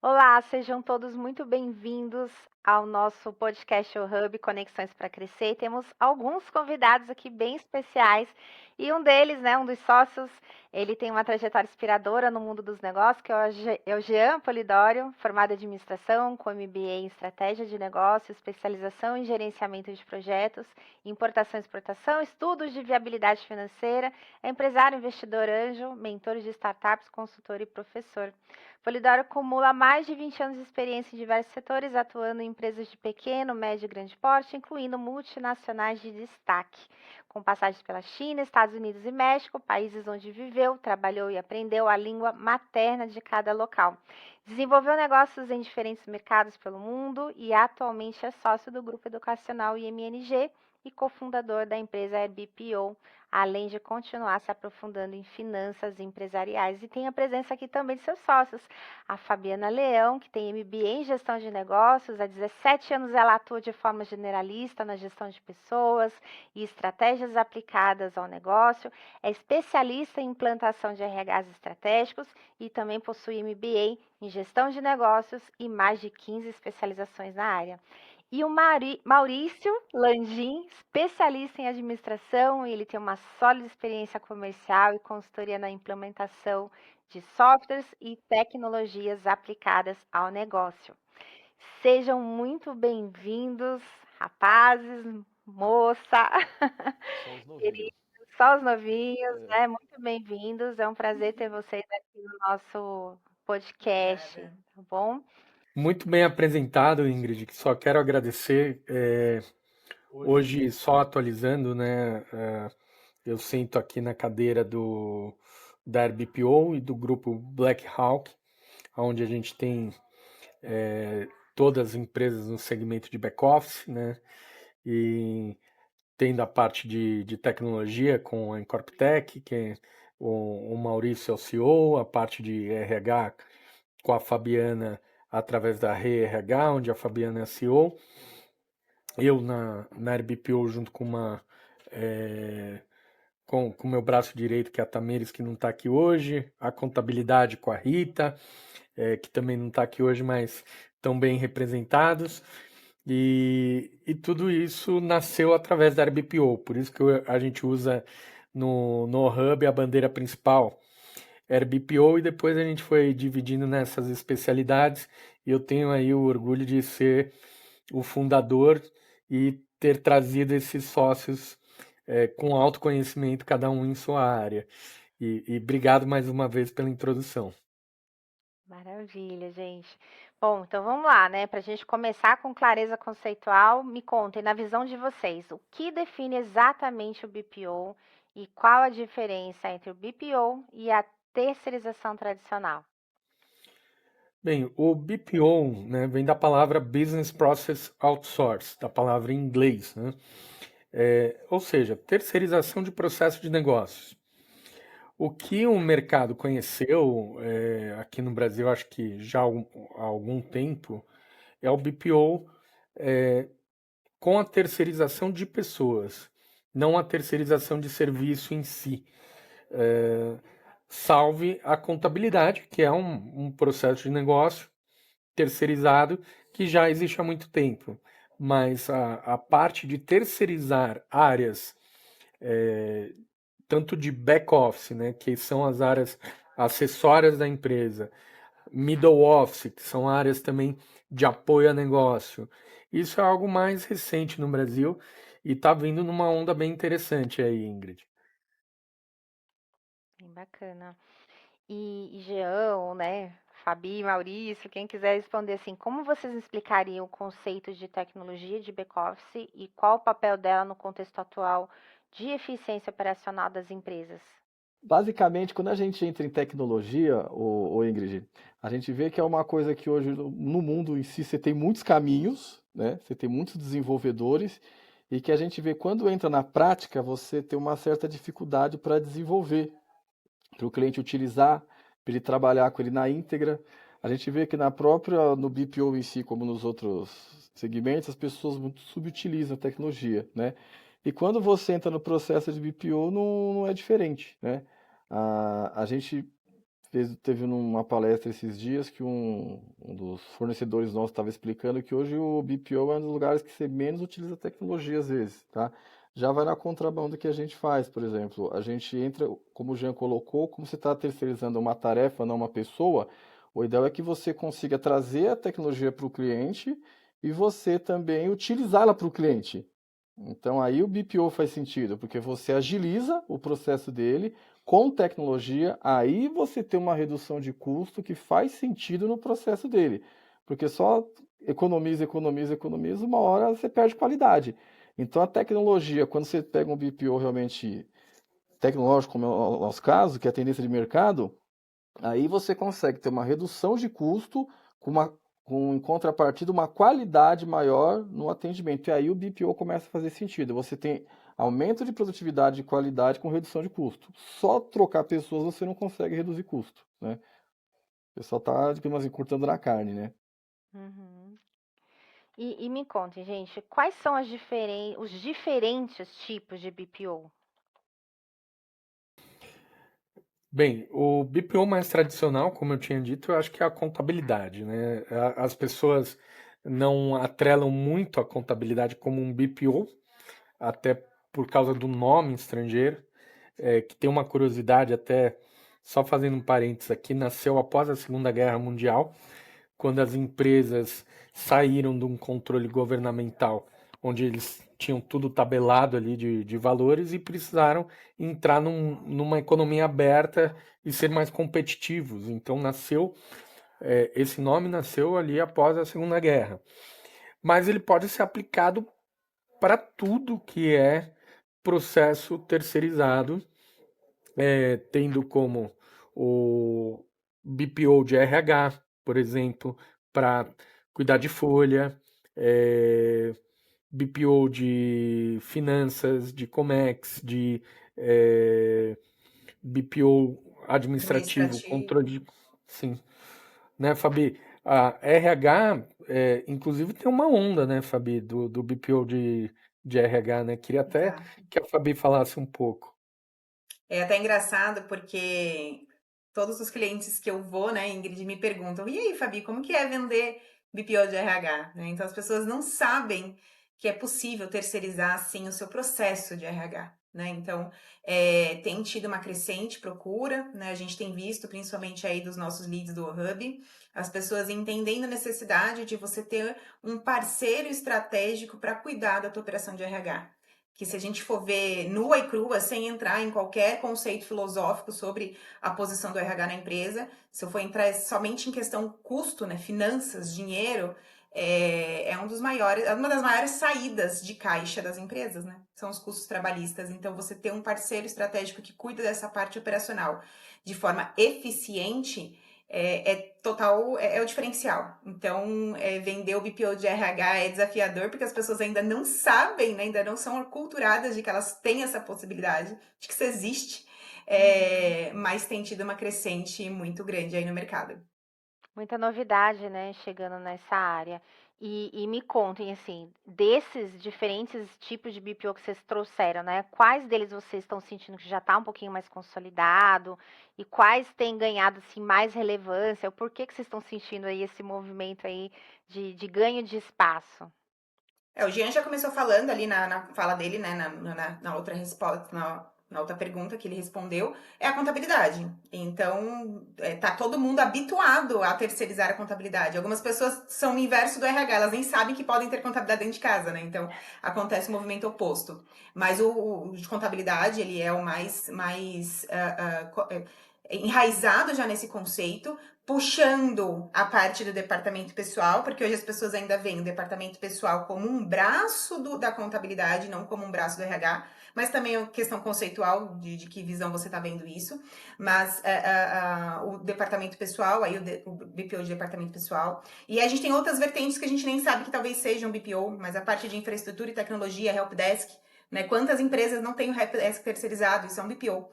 Olá, sejam todos muito bem-vindos ao nosso podcast O Hub Conexões para Crescer. Temos alguns convidados aqui bem especiais e um deles, né, um dos sócios, ele tem uma trajetória inspiradora no mundo dos negócios, que é o Jean Polidório, formado em administração, com MBA em estratégia de negócios, especialização em gerenciamento de projetos, importação e exportação, estudos de viabilidade financeira, é empresário, investidor anjo, mentor de startups, consultor e professor. Polidoro acumula mais de 20 anos de experiência em diversos setores, atuando em empresas de pequeno, médio e grande porte, incluindo multinacionais de destaque, com passagens pela China, Estados Unidos e México, países onde viveu, trabalhou e aprendeu a língua materna de cada local. Desenvolveu negócios em diferentes mercados pelo mundo e atualmente é sócio do grupo educacional IMNG e cofundador da empresa BPO, além de continuar se aprofundando em finanças empresariais. E tem a presença aqui também de seus sócios, a Fabiana Leão, que tem MBA em gestão de negócios. Há 17 anos ela atua de forma generalista na gestão de pessoas e estratégias aplicadas ao negócio. É especialista em implantação de RHs estratégicos e também possui MBA em gestão de negócios e mais de 15 especializações na área. E o Maurício Landim, especialista em administração, ele tem uma sólida experiência comercial e consultoria na implementação de softwares e tecnologias aplicadas ao negócio. Sejam muito bem-vindos, rapazes, moça, Só os novinhos. queridos, só os novinhos, É. né? Muito bem-vindos. É um prazer ter vocês aqui no nosso podcast, tá bom? Muito bem apresentado, Ingrid. Só quero agradecer. Hoje, só atualizando, né? Eu sento aqui na cadeira da RBPO e do grupo Black Hawk, onde a gente tem todas as empresas no segmento de back-office, né? E tendo a parte de tecnologia com a Incorptech, que é o Maurício é o CEO, a parte de RH com a Fabiana através da RH, onde a Fabiana é a CEO, eu na RBPO junto com uma com o meu braço direito, que é a Tamires, que não está aqui hoje, a contabilidade com a Rita, que também não está aqui hoje, mas estão bem representados. E tudo isso nasceu através da RBPO, por isso que a gente usa no Hub a bandeira principal RBPO, e depois a gente foi dividindo nessas especialidades, e eu tenho aí o orgulho de ser o fundador e ter trazido esses sócios com autoconhecimento, cada um em sua área. E obrigado mais uma vez pela introdução. Maravilha, gente. Bom, então vamos lá, né? Para a gente começar com clareza conceitual, me contem, na visão de vocês, o que define exatamente o BPO e qual a diferença entre o BPO e a terceirização tradicional? Bem, o BPO, né, vem da palavra Business Process Outsource, da palavra em inglês, né? Ou seja, terceirização de processo de negócios. O que o mercado conheceu aqui no Brasil, acho que já há algum tempo, é o BPO com a terceirização de pessoas, não a terceirização de serviço em si. É, salve a contabilidade, que é um processo de negócio terceirizado que já existe há muito tempo. Mas a parte de terceirizar áreas, tanto de back-office, né, que são as áreas acessórias da empresa, middle office, que são áreas também de apoio a negócio. Isso é algo mais recente no Brasil e está vindo numa onda bem interessante aí, Ingrid. Bem bacana. E Jean, né? Fabi, Maurício, quem quiser responder assim, como vocês explicariam o conceito de tecnologia de back-office e qual o papel dela no contexto atual de eficiência operacional das empresas? Basicamente, quando a gente entra em tecnologia, Ingrid, a gente vê que é uma coisa que hoje no mundo em si você tem muitos caminhos, né? Você tem muitos desenvolvedores e que a gente vê quando entra na prática, você tem uma certa dificuldade para desenvolver, para o cliente utilizar, para ele trabalhar com ele na íntegra. A gente vê que no BPO em si, como nos outros segmentos, as pessoas muito subutilizam a tecnologia, né? E quando você entra no processo de BPO, não é diferente, né? A gente teve numa palestra esses dias que um dos fornecedores nossos estava explicando que hoje o BPO é um dos lugares que você menos utiliza tecnologia às vezes, tá? Já vai na contramão do que a gente faz, por exemplo. A gente entra, como o Jean colocou, como você está terceirizando uma tarefa, não uma pessoa, o ideal é que você consiga trazer a tecnologia para o cliente e você também utilizá-la para o cliente. Então aí o BPO faz sentido, porque você agiliza o processo dele com tecnologia, aí você tem uma redução de custo que faz sentido no processo dele. Porque só economiza, economiza, economiza, uma hora você perde qualidade. Então a tecnologia, quando você pega um BPO realmente tecnológico, como é o nosso caso, que é a tendência de mercado, aí você consegue ter uma redução de custo em contrapartida, uma qualidade maior no atendimento. E aí o BPO começa a fazer sentido. Você tem aumento de produtividade e qualidade com redução de custo. Só trocar pessoas você não consegue reduzir custo, né? O pessoal está, digamos assim, cortando na carne, né? Uhum. E me contem, gente, quais são os diferentes tipos de BPO? Bem, o BPO mais tradicional, como eu tinha dito, eu acho que é a contabilidade, né? As pessoas não atrelam muito a contabilidade como um BPO, até por causa do nome estrangeiro, que tem uma curiosidade até, só fazendo um parênteses aqui, nasceu após a Segunda Guerra Mundial, quando as empresas saíram de um controle governamental, onde eles tinham tudo tabelado ali de valores e precisaram entrar numa economia aberta e ser mais competitivos. Então esse nome nasceu ali após a Segunda Guerra. Mas ele pode ser aplicado para tudo que é processo terceirizado, tendo como o BPO de RH, por exemplo, para cuidar de folha, BPO de finanças, de Comex, de BPO administrativo, Administrativo. controle de. Sim, né, Fabi? A RH, inclusive, tem uma onda, né, Fabi, do BPO de RH, né? Queria até Exato. que a Fabi falasse um pouco. É até engraçado porque todos os clientes que eu vou, né, Ingrid, me perguntam: e aí, Fabi, como que é vender BPO de RH? Né? Então as pessoas não sabem que é possível terceirizar assim o seu processo de RH. Né? Então, tem tido uma crescente procura, né? A gente tem visto, principalmente aí dos nossos leads do Hub, as pessoas entendendo a necessidade de você ter um parceiro estratégico para cuidar da tua operação de RH. Que se a gente for ver nua e crua, sem entrar em qualquer conceito filosófico sobre a posição do RH na empresa, se eu for entrar somente em questão custo, né, finanças, dinheiro, é uma das maiores saídas de caixa das empresas, né? São os custos trabalhistas. Então, você ter um parceiro estratégico que cuida dessa parte operacional de forma eficiente é o diferencial. Então, vender o BPO de RH é desafiador porque as pessoas ainda não sabem, né, ainda não são aculturadas de que elas têm essa possibilidade, de que isso existe, mas tem tido uma crescente muito grande aí no mercado. Muita novidade, né, chegando nessa área. E me contem, assim, desses diferentes tipos de BPO que vocês trouxeram, né? Quais deles vocês estão sentindo que já está um pouquinho mais consolidado? E quais têm ganhado, assim, mais relevância? O porquê que vocês estão sentindo aí esse movimento aí de ganho de espaço? O Jean já começou falando ali na fala dele, né, na outra resposta, na outra pergunta que ele respondeu, é a contabilidade. Então, tá todo mundo habituado a terceirizar a contabilidade. Algumas pessoas são o inverso do RH, elas nem sabem que podem ter contabilidade dentro de casa, né? Então, acontece o movimento oposto. Mas o de contabilidade, ele é o mais enraizado já nesse conceito, puxando a parte do departamento pessoal, porque hoje as pessoas ainda veem o departamento pessoal como um braço da contabilidade, não como um braço do RH, mas também é questão conceitual de que visão você está vendo isso. Mas o departamento pessoal, aí o BPO de departamento pessoal. E a gente tem outras vertentes que a gente nem sabe que talvez sejam BPO, mas a parte de infraestrutura e tecnologia, helpdesk, né? Quantas empresas não têm o helpdesk terceirizado? Isso é um BPO.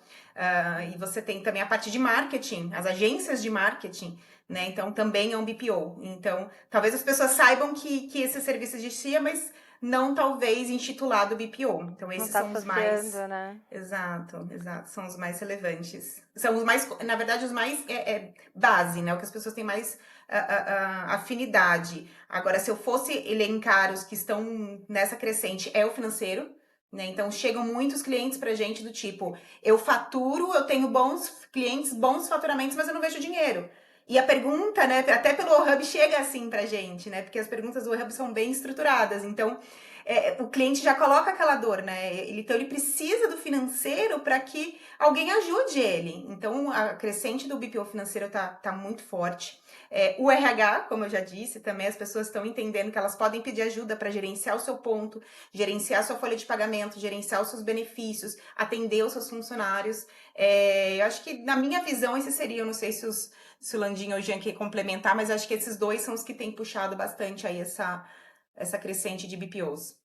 E você tem também a parte de marketing, as agências de marketing, né? Então também é um BPO. Então, talvez as pessoas saibam que esse serviço existia, mas não talvez intitulado BPO. Então, Não esses tá são os mais. associando, né? Exato, são os mais relevantes. São os mais, na verdade, os mais base, né? O que as pessoas têm mais afinidade. Agora, se eu fosse elencar os que estão nessa crescente, é o financeiro, né? Então, chegam muitos clientes pra gente do tipo, eu faturo, eu tenho bons clientes, bons faturamentos, mas eu não vejo dinheiro. E a pergunta, né, até pelo Hub chega assim pra gente, né? Porque as perguntas do Hub são bem estruturadas. Então, o cliente já coloca aquela dor, né? Então, ele precisa do financeiro para que alguém ajude ele. Então, a crescente do BPO financeiro tá muito forte. O RH, como eu já disse, também as pessoas estão entendendo que elas podem pedir ajuda para gerenciar o seu ponto, gerenciar a sua folha de pagamento, gerenciar os seus benefícios, atender os seus funcionários. Eu acho que, na minha visão, esse seria, eu não sei se o Landinho ou o Jean quer complementar, mas acho que esses dois são os que têm puxado bastante aí essa crescente de BPOs.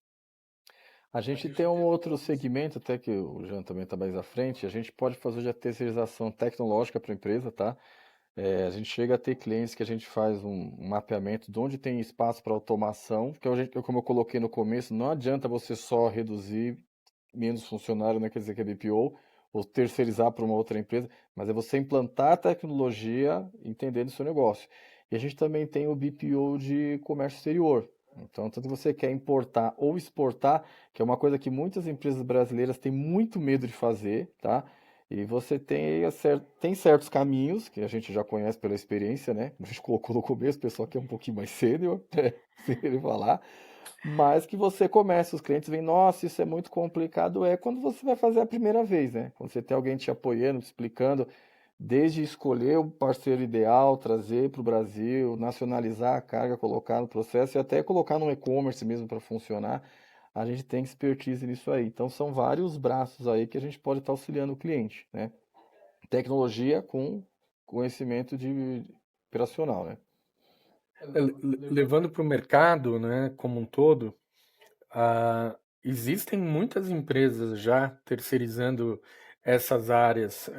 A gente tem um outro segmento, até que o Jean também está mais à frente, a gente pode fazer hoje a terceirização tecnológica para a empresa, tá? A gente chega a ter clientes que a gente faz um mapeamento de onde tem espaço para automação, porque como eu coloquei no começo, não adianta você só reduzir menos funcionário, não quer dizer que é BPO, ou terceirizar para uma outra empresa, mas é você implantar a tecnologia entendendo o seu negócio. E a gente também tem o BPO de comércio exterior. Então, tanto você quer importar ou exportar, que é uma coisa que muitas empresas brasileiras têm muito medo de fazer, tá? E você tem certos caminhos, que a gente já conhece pela experiência, né? A gente colocou no começo, o pessoal que é um pouquinho mais sênior, sem ele falar. Mas que você começa, os clientes veem, nossa, isso é muito complicado, é quando você vai fazer a primeira vez, né? Quando você tem alguém te apoiando, te explicando, desde escolher o parceiro ideal, trazer para o Brasil, nacionalizar a carga, colocar no processo e até colocar no e-commerce mesmo para funcionar, a gente tem expertise nisso aí. Então são vários braços aí que a gente pode estar auxiliando o cliente, né? Tecnologia com conhecimento de operacional, né? Levando para o mercado, né, como um todo, existem muitas empresas já terceirizando essas áreas,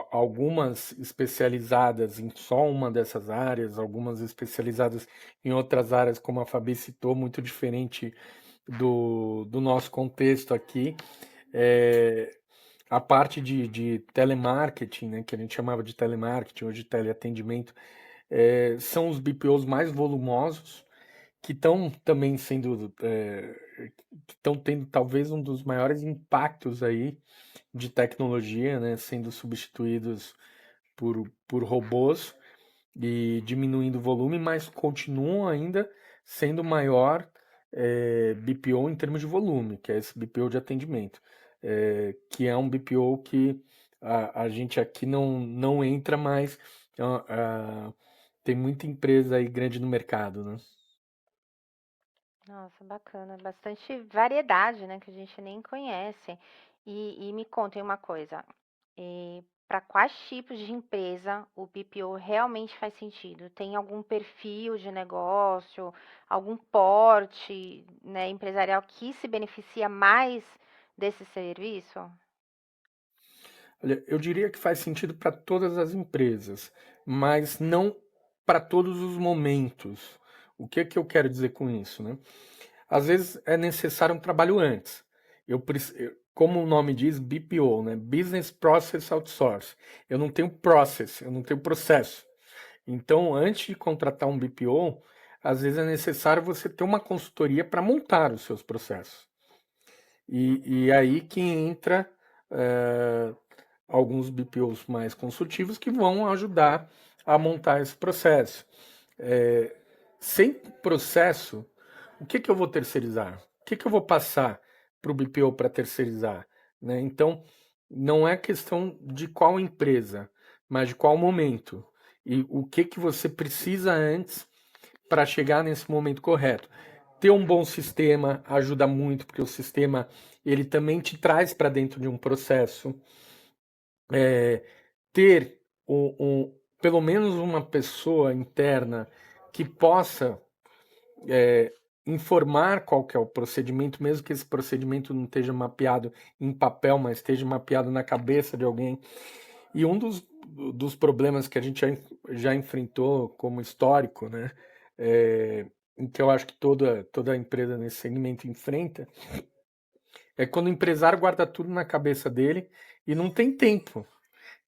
algumas especializadas em só uma dessas áreas, algumas especializadas em outras áreas, como a Fabi citou, muito diferente do nosso contexto aqui. A parte de telemarketing, né, que a gente chamava de telemarketing, hoje teleatendimento, são os BPOs mais volumosos, que estão também sendo, que estão tendo talvez um dos maiores impactos aí de tecnologia, né, sendo substituídos por robôs e diminuindo o volume, mas continuam ainda sendo o maior BPO em termos de volume, que é esse BPO de atendimento, que é um BPO que a gente aqui não entra mais, tem muita empresa aí grande no mercado, né? Nossa, bacana. Bastante variedade, né? Que a gente nem conhece. E me contem uma coisa. Para quais tipos de empresa o BPO realmente faz sentido? Tem algum perfil de negócio, algum porte, né, empresarial que se beneficia mais desse serviço? Olha, eu diria que faz sentido para todas as empresas, mas não para todos os momentos. O que é que eu quero dizer com isso, né? Às vezes é necessário um trabalho antes. Como o nome diz, BPO, né? Business Process Outsource. Eu não tenho process, eu não tenho processo. Então, antes de contratar um BPO, às vezes é necessário você ter uma consultoria para montar os seus processos. E aí que entra alguns BPOs mais consultivos que vão ajudar a montar esse processo. Sem processo, o que eu vou terceirizar? O que eu vou passar para o BPO para terceirizar? Né? Então, não é questão de qual empresa, mas de qual momento. E o que você precisa antes para chegar nesse momento correto. Ter um bom sistema ajuda muito, porque o sistema ele também te traz para dentro de um processo. Ter pelo menos uma pessoa interna que possa informar qual que é o procedimento, mesmo que esse procedimento não esteja mapeado em papel, mas esteja mapeado na cabeça de alguém. E um dos problemas que a gente já enfrentou como histórico, né, que eu acho que toda empresa nesse segmento enfrenta, é quando o empresário guarda tudo na cabeça dele e não tem tempo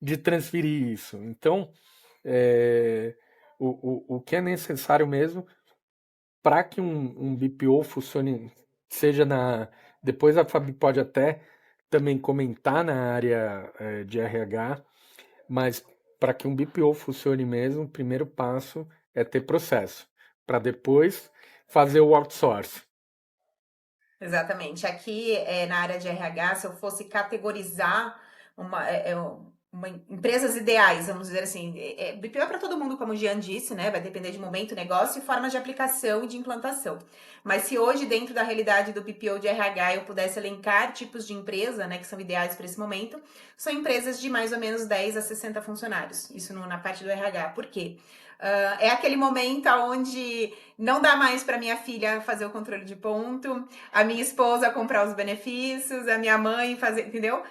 de transferir isso. Então, é, o que é necessário mesmo para que um BPO funcione, seja na. Depois a Fabi pode até também comentar na área de RH, mas para que um BPO funcione mesmo, o primeiro passo é ter processo, para depois fazer o outsource. Exatamente. Aqui, na área de RH, se eu fosse categorizar empresas ideais, vamos dizer assim, BPO é para todo mundo, como o Jean disse, né? Vai depender de momento, negócio e forma de aplicação e de implantação. Mas se hoje, dentro da realidade do BPO de RH, eu pudesse elencar tipos de empresa, né, que são ideais para esse momento, são empresas de mais ou menos 10 a 60 funcionários. Isso na parte do RH. Por quê? É aquele momento onde não dá mais para minha filha fazer o controle de ponto, a minha esposa comprar os benefícios, a minha mãe fazer, entendeu?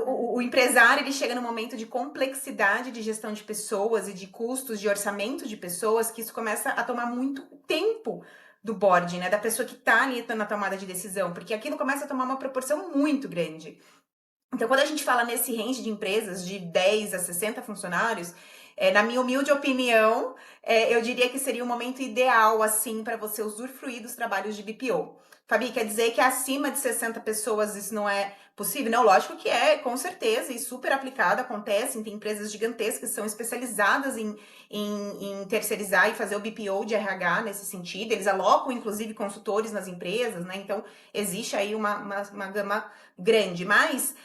O empresário, ele chega num momento de complexidade de gestão de pessoas e de custos, de orçamento de pessoas, que isso começa a tomar muito tempo do board, né? Da pessoa que tá ali na tomada de decisão, porque aquilo começa a tomar uma proporção muito grande. Então, quando a gente fala nesse range de empresas de 10 a 60 funcionários, na minha humilde opinião, eu diria que seria o momento ideal, assim, para você usufruir dos trabalhos de BPO. Fabi, quer dizer que acima de 60 pessoas isso não é possível? Não, lógico que é, com certeza, e super aplicado, acontece, tem empresas gigantescas que são especializadas em terceirizar e fazer o BPO de RH nesse sentido, eles alocam, inclusive, consultores nas empresas, né? Então, existe aí uma gama grande, mas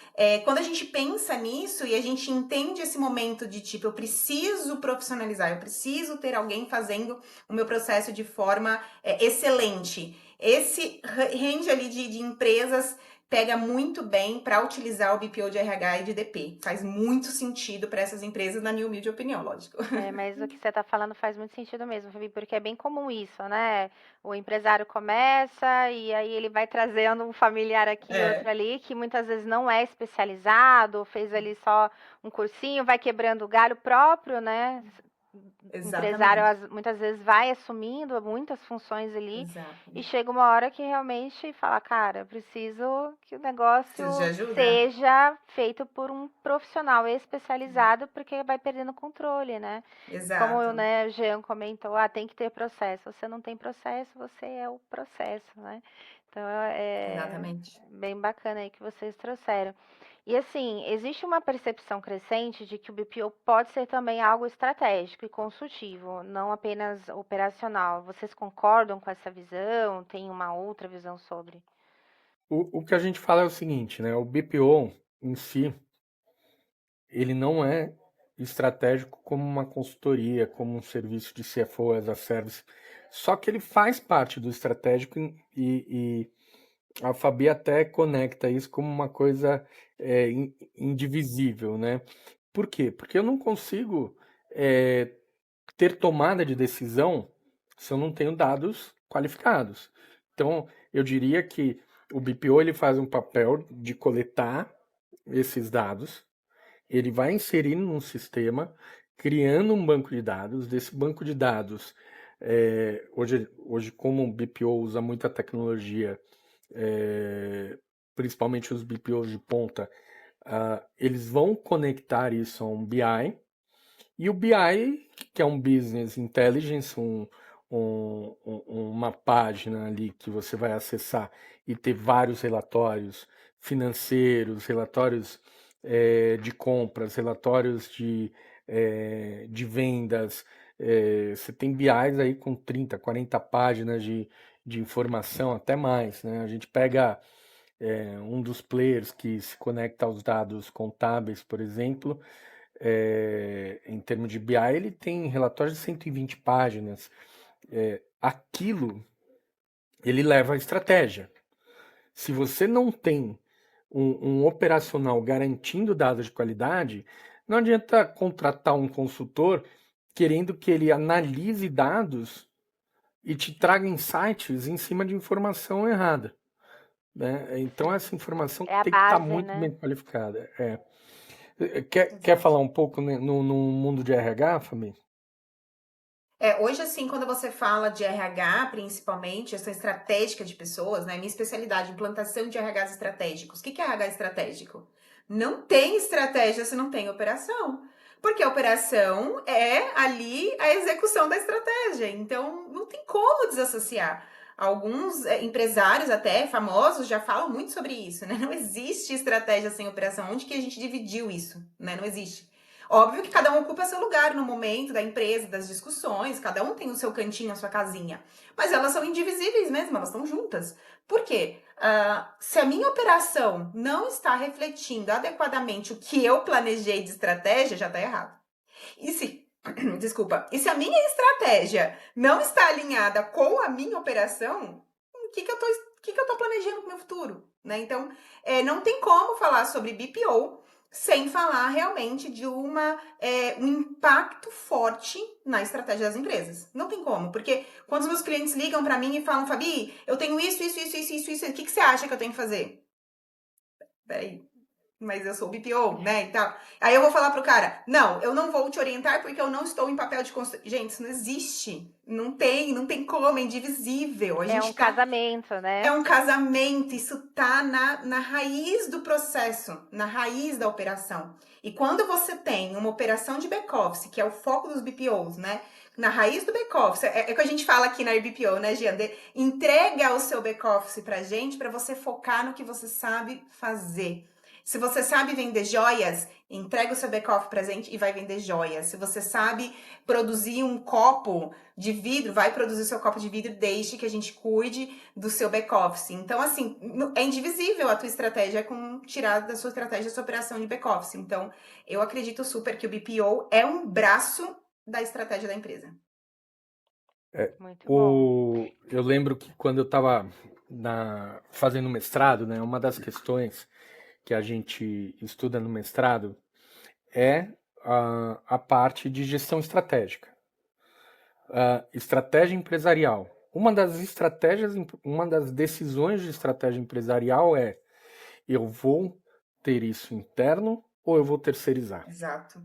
quando a gente pensa nisso e a gente entende esse momento de tipo, eu preciso profissionalizar, eu preciso ter alguém fazendo o meu processo de forma excelente. Esse range ali de empresas pega muito bem para utilizar o BPO de RH e de DP. Faz muito sentido para essas empresas, na minha humilde opinião, lógico. Mas o que você está falando faz muito sentido mesmo, Fabi, porque é bem comum isso, né? O empresário começa e aí ele vai trazendo um familiar aqui, outro É, ali, que muitas vezes não é especializado, fez ali só um cursinho, vai quebrando o galho próprio, né? O empresário exatamente. muitas vezes vai assumindo muitas funções ali Exato. e chega uma hora que realmente fala, cara, eu preciso que o Preciso de negócio ajuda? seja feito por um profissional especializado, porque vai perdendo controle, né? Como Exato. né, o Jean comentou, tem que ter processo. Você não tem processo, você é o processo, né? Então é Exatamente. bem bacana aí que vocês trouxeram. E assim, existe uma percepção crescente de que o BPO pode ser também algo estratégico e consultivo, não apenas operacional. Vocês concordam com essa visão? Tem uma outra visão sobre? O que a gente fala é o seguinte, né? O BPO em si, ele não é estratégico como uma consultoria, como um serviço de CFO as a service. Só que ele faz parte do estratégico e a Fabi até conecta isso como uma coisa indivisível, né? Por quê? Porque eu não consigo é, ter tomada de decisão se eu não tenho dados qualificados. Então, eu diria que o BPO ele faz um papel de coletar esses dados, ele vai inserindo num sistema, criando um banco de dados. Desse banco de dados, hoje como o BPO usa muita tecnologia, principalmente os BPOs de ponta, eles vão conectar isso a um BI, e o BI, que é um Business Intelligence, uma página ali que você vai acessar e ter vários relatórios financeiros, relatórios de compras, relatórios de vendas. Você tem BIs aí com 30, 40 páginas de informação, até mais, né? A gente pega um dos players que se conecta aos dados contábeis, por exemplo, em termos de BI, ele tem relatórios de 120 páginas. Aquilo, ele leva a estratégia. Se você não tem um operacional garantindo dados de qualidade, não adianta contratar um consultor querendo que ele analise dados e te traga insights em cima de informação errada, né? Então, essa informação É a tem que estar base, muito né? bem qualificada. Quer Exato. falar um pouco, né, no mundo de RH, Fabi? Hoje, assim, quando você fala de RH, principalmente, gestão estratégica de pessoas, né? Minha especialidade, implantação de RHs estratégicos. O que é RH estratégico? Não tem estratégia se não tem operação. Porque a operação é ali a execução da estratégia. Então, não tem como desassociar. Alguns empresários até famosos já falam muito sobre isso, né? Não existe estratégia sem operação. Onde que a gente dividiu isso, né? Não existe. Óbvio que cada um ocupa seu lugar no momento da empresa, das discussões, cada um tem o seu cantinho, a sua casinha. Mas elas são indivisíveis mesmo, elas estão juntas. Por quê? Se a minha operação não está refletindo adequadamente o que eu planejei de estratégia, já está errado. E se, desculpa, e se a minha estratégia não está alinhada com a minha operação, o que eu tô planejando para o meu futuro? Né? Então, não tem como falar sobre BPO sem falar realmente de um impacto forte na estratégia das empresas. Não tem como, porque quando os meus clientes ligam para mim e falam, Fabi, eu tenho isso, o que você acha que eu tenho que fazer? Peraí, mas eu sou BPO, né, e tal. Aí eu vou falar pro cara, não, eu não vou te orientar porque eu não estou em papel de construção. Gente, isso não existe. Não tem como, é indivisível. É um casamento, É né? um casamento, isso tá na raiz do processo, na raiz da operação. E quando você tem uma operação de back-office, que é o foco dos BPOs, né? Na raiz do back-office, é que a gente fala aqui na BPO, né, Gian? Entrega o seu back-office pra gente, pra você focar no que você sabe fazer. Se você sabe vender joias, entrega o seu back-office pra gente e vai vender joias. Se você sabe produzir um copo de vidro, vai produzir o seu copo de vidro, deixe que a gente cuide do seu back-office. Então, assim, é indivisível a tua estratégia com tirar da sua estratégia a sua operação de back-office. Então, eu acredito super que o BPO é um braço da estratégia da empresa. Muito bom. Eu lembro que quando eu estava fazendo mestrado, né, uma das questões que a gente estuda no mestrado é a parte de gestão estratégica, estratégia empresarial. Uma das decisões de estratégia empresarial é: eu vou ter isso interno ou eu vou terceirizar? Exato.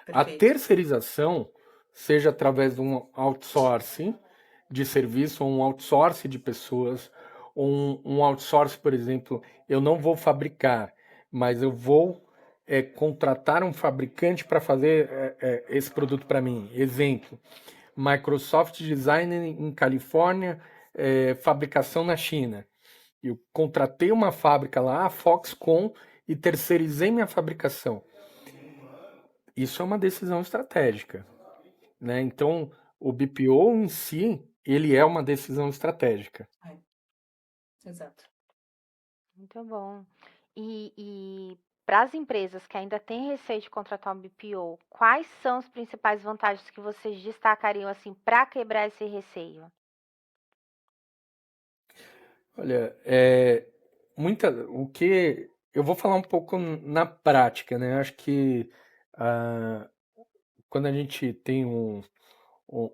A Perfeito. terceirização, seja através de um outsourcing de serviço ou um outsourcing de pessoas, ou um outsourcing, por exemplo, eu não vou fabricar, mas eu vou contratar um fabricante para fazer esse produto para mim. Exemplo, Microsoft Design em Califórnia, fabricação na China. Eu contratei uma fábrica lá, a Foxconn, e terceirizei minha fabricação. Isso é uma decisão estratégica, né? Então, o BPO em si, ele é uma decisão estratégica. Exato. Muito bom. E para as empresas que ainda têm receio de contratar um BPO, quais são as principais vantagens que vocês destacariam assim para quebrar esse receio? Olha, o que eu vou falar um pouco na prática, né? Acho que quando a gente tem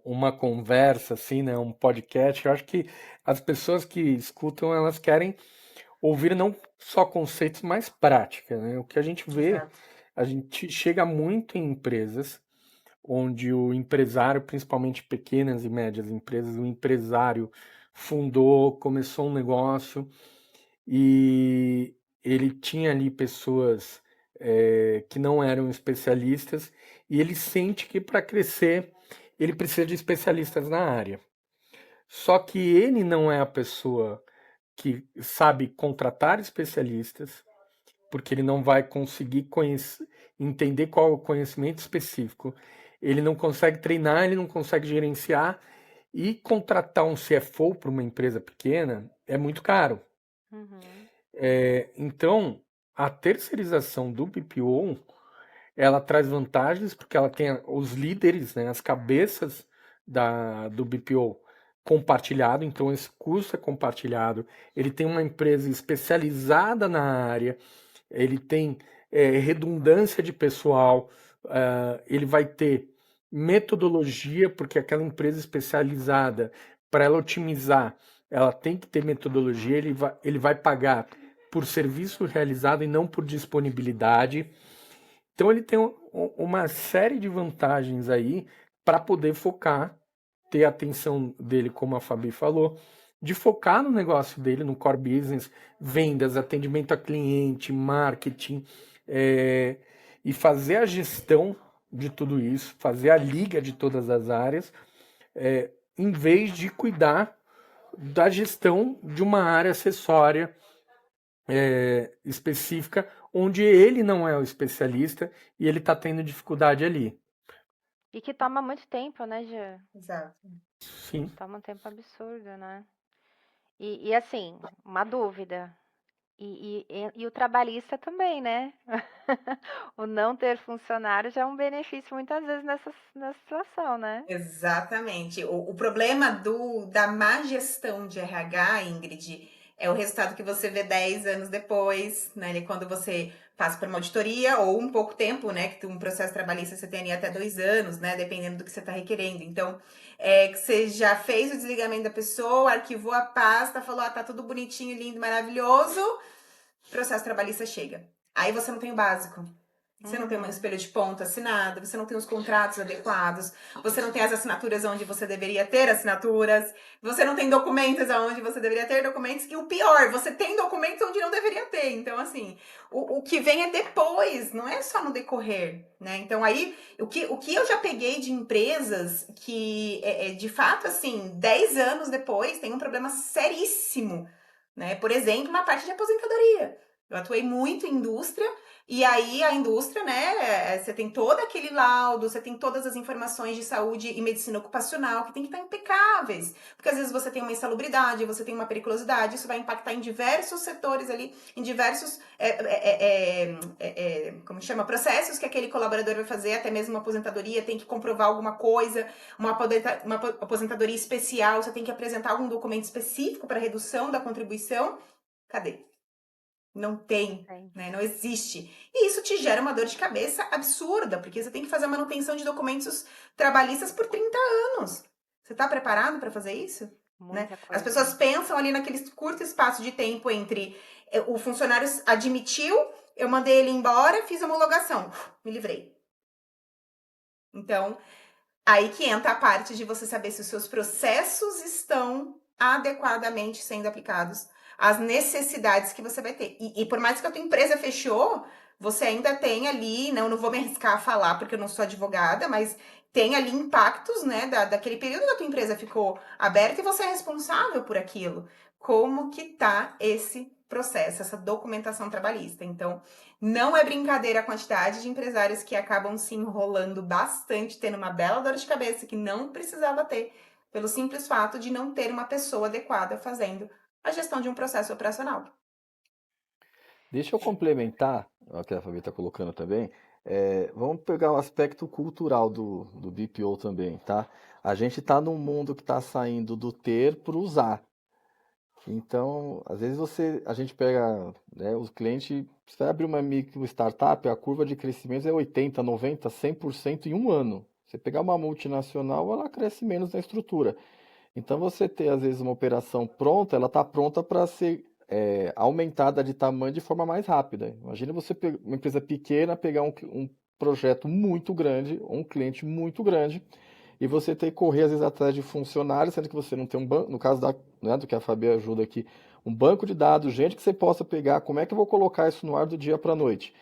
uma conversa assim, né, um podcast, eu acho que as pessoas que escutam, elas querem ouvir não só conceitos, mas prática, né? O que a gente vê, Exato. a gente chega muito em empresas onde o empresário, principalmente pequenas e médias empresas, o empresário fundou, começou um negócio e ele tinha ali pessoas que não eram especialistas e ele sente que para crescer ele precisa de especialistas na área. Só que ele não é a pessoa que sabe contratar especialistas, porque ele não vai conseguir entender qual é o conhecimento específico. Ele não consegue treinar, ele não consegue gerenciar, e contratar um CFO para uma empresa pequena é muito caro. Uhum. Então, a terceirização do BPO, ela traz vantagens porque ela tem os líderes, né, as cabeças do BPO compartilhado, então esse custo é compartilhado. Ele tem uma empresa especializada na área, ele tem redundância de pessoal, ele vai ter metodologia, porque aquela empresa especializada, para ela otimizar, ela tem que ter metodologia, ele vai pagar por serviço realizado e não por disponibilidade. Então ele tem uma série de vantagens aí para poder focar ter a atenção dele, como a Fabi falou, de focar no negócio dele, no core business, vendas, atendimento a cliente, marketing, e fazer a gestão de tudo isso, fazer a liga de todas as áreas, em vez de cuidar da gestão de uma área acessória específica, onde ele não é o especialista e ele está tendo dificuldade ali. E que toma muito tempo, né, Jean? Exato. Sim. Toma um tempo absurdo, né? E assim, uma dúvida. E o trabalhista também, né? O não ter funcionário já é um benefício muitas vezes nessa situação, né? Exatamente. O problema da má gestão de RH, Ingrid, é o resultado que você vê 10 anos depois, né? Quando você passa por uma auditoria ou um pouco tempo, né? Que um processo trabalhista você tem ali até 2 anos, né? Dependendo do que você está requerendo. Então, que você já fez o desligamento da pessoa, arquivou a pasta, falou, tá tudo bonitinho, lindo, maravilhoso, processo trabalhista chega. Aí você não tem o básico. Você não tem um espelho de ponta assinado, você não tem os contratos adequados, você não tem as assinaturas onde você deveria ter assinaturas, você não tem documentos onde você deveria ter documentos, e o pior, você tem documentos onde não deveria ter. Então, assim, o que vem é depois, não é só no decorrer, né? Então, aí, o que eu já peguei de empresas que, de fato, assim, 10 anos depois, tem um problema seríssimo, né? Por exemplo, na parte de aposentadoria. Eu atuei muito em indústria, e aí a indústria, né, você tem todo aquele laudo, você tem todas as informações de saúde e medicina ocupacional que tem que estar impecáveis. Porque às vezes você tem uma insalubridade, você tem uma periculosidade, isso vai impactar em diversos setores ali, em diversos, como chama, processos que aquele colaborador vai fazer, até mesmo uma aposentadoria, tem que comprovar alguma coisa, uma aposentadoria especial, você tem que apresentar algum documento específico para redução da contribuição. Cadê? Não tem, né? Não existe. E isso te gera uma dor de cabeça absurda, porque você tem que fazer a manutenção de documentos trabalhistas por 30 anos. Você está preparado para fazer isso? Né? As pessoas pensam ali naquele curto espaço de tempo entre o funcionário admitiu, eu mandei ele embora, fiz a homologação, me livrei. Então, aí que entra a parte de você saber se os seus processos estão adequadamente sendo aplicados às necessidades que você vai ter. E por mais que a tua empresa fechou, você ainda tem ali, não vou me arriscar a falar porque eu não sou advogada, mas tem ali impactos, né, daquele período que a tua empresa ficou aberta e você é responsável por aquilo. Como que tá esse processo, essa documentação trabalhista? Então, não é brincadeira a quantidade de empresários que acabam se enrolando bastante, tendo uma bela dor de cabeça que não precisava ter, pelo simples fato de não ter uma pessoa adequada fazendo a gestão de um processo operacional. Deixa eu complementar o que a Fabi está colocando também. Vamos pegar o aspecto cultural do BPO também, tá? A gente está num mundo que está saindo do ter para o usar. Então, às vezes a gente pega, né, os clientes, você vai abrir uma micro startup, a curva de crescimento é 80, 90, 100% em um ano. Você pegar uma multinacional, ela cresce menos na estrutura. Então, você ter, às vezes, uma operação pronta, ela está pronta para ser aumentada de tamanho de forma mais rápida. Imagina você, uma empresa pequena, pegar um projeto muito grande, um cliente muito grande, e você ter que correr, às vezes, atrás de funcionários, sendo que você não tem um banco, no caso né, do que a Fabi ajuda aqui, um banco de dados, gente que você possa pegar, como é que eu vou colocar isso no ar do dia para a noite?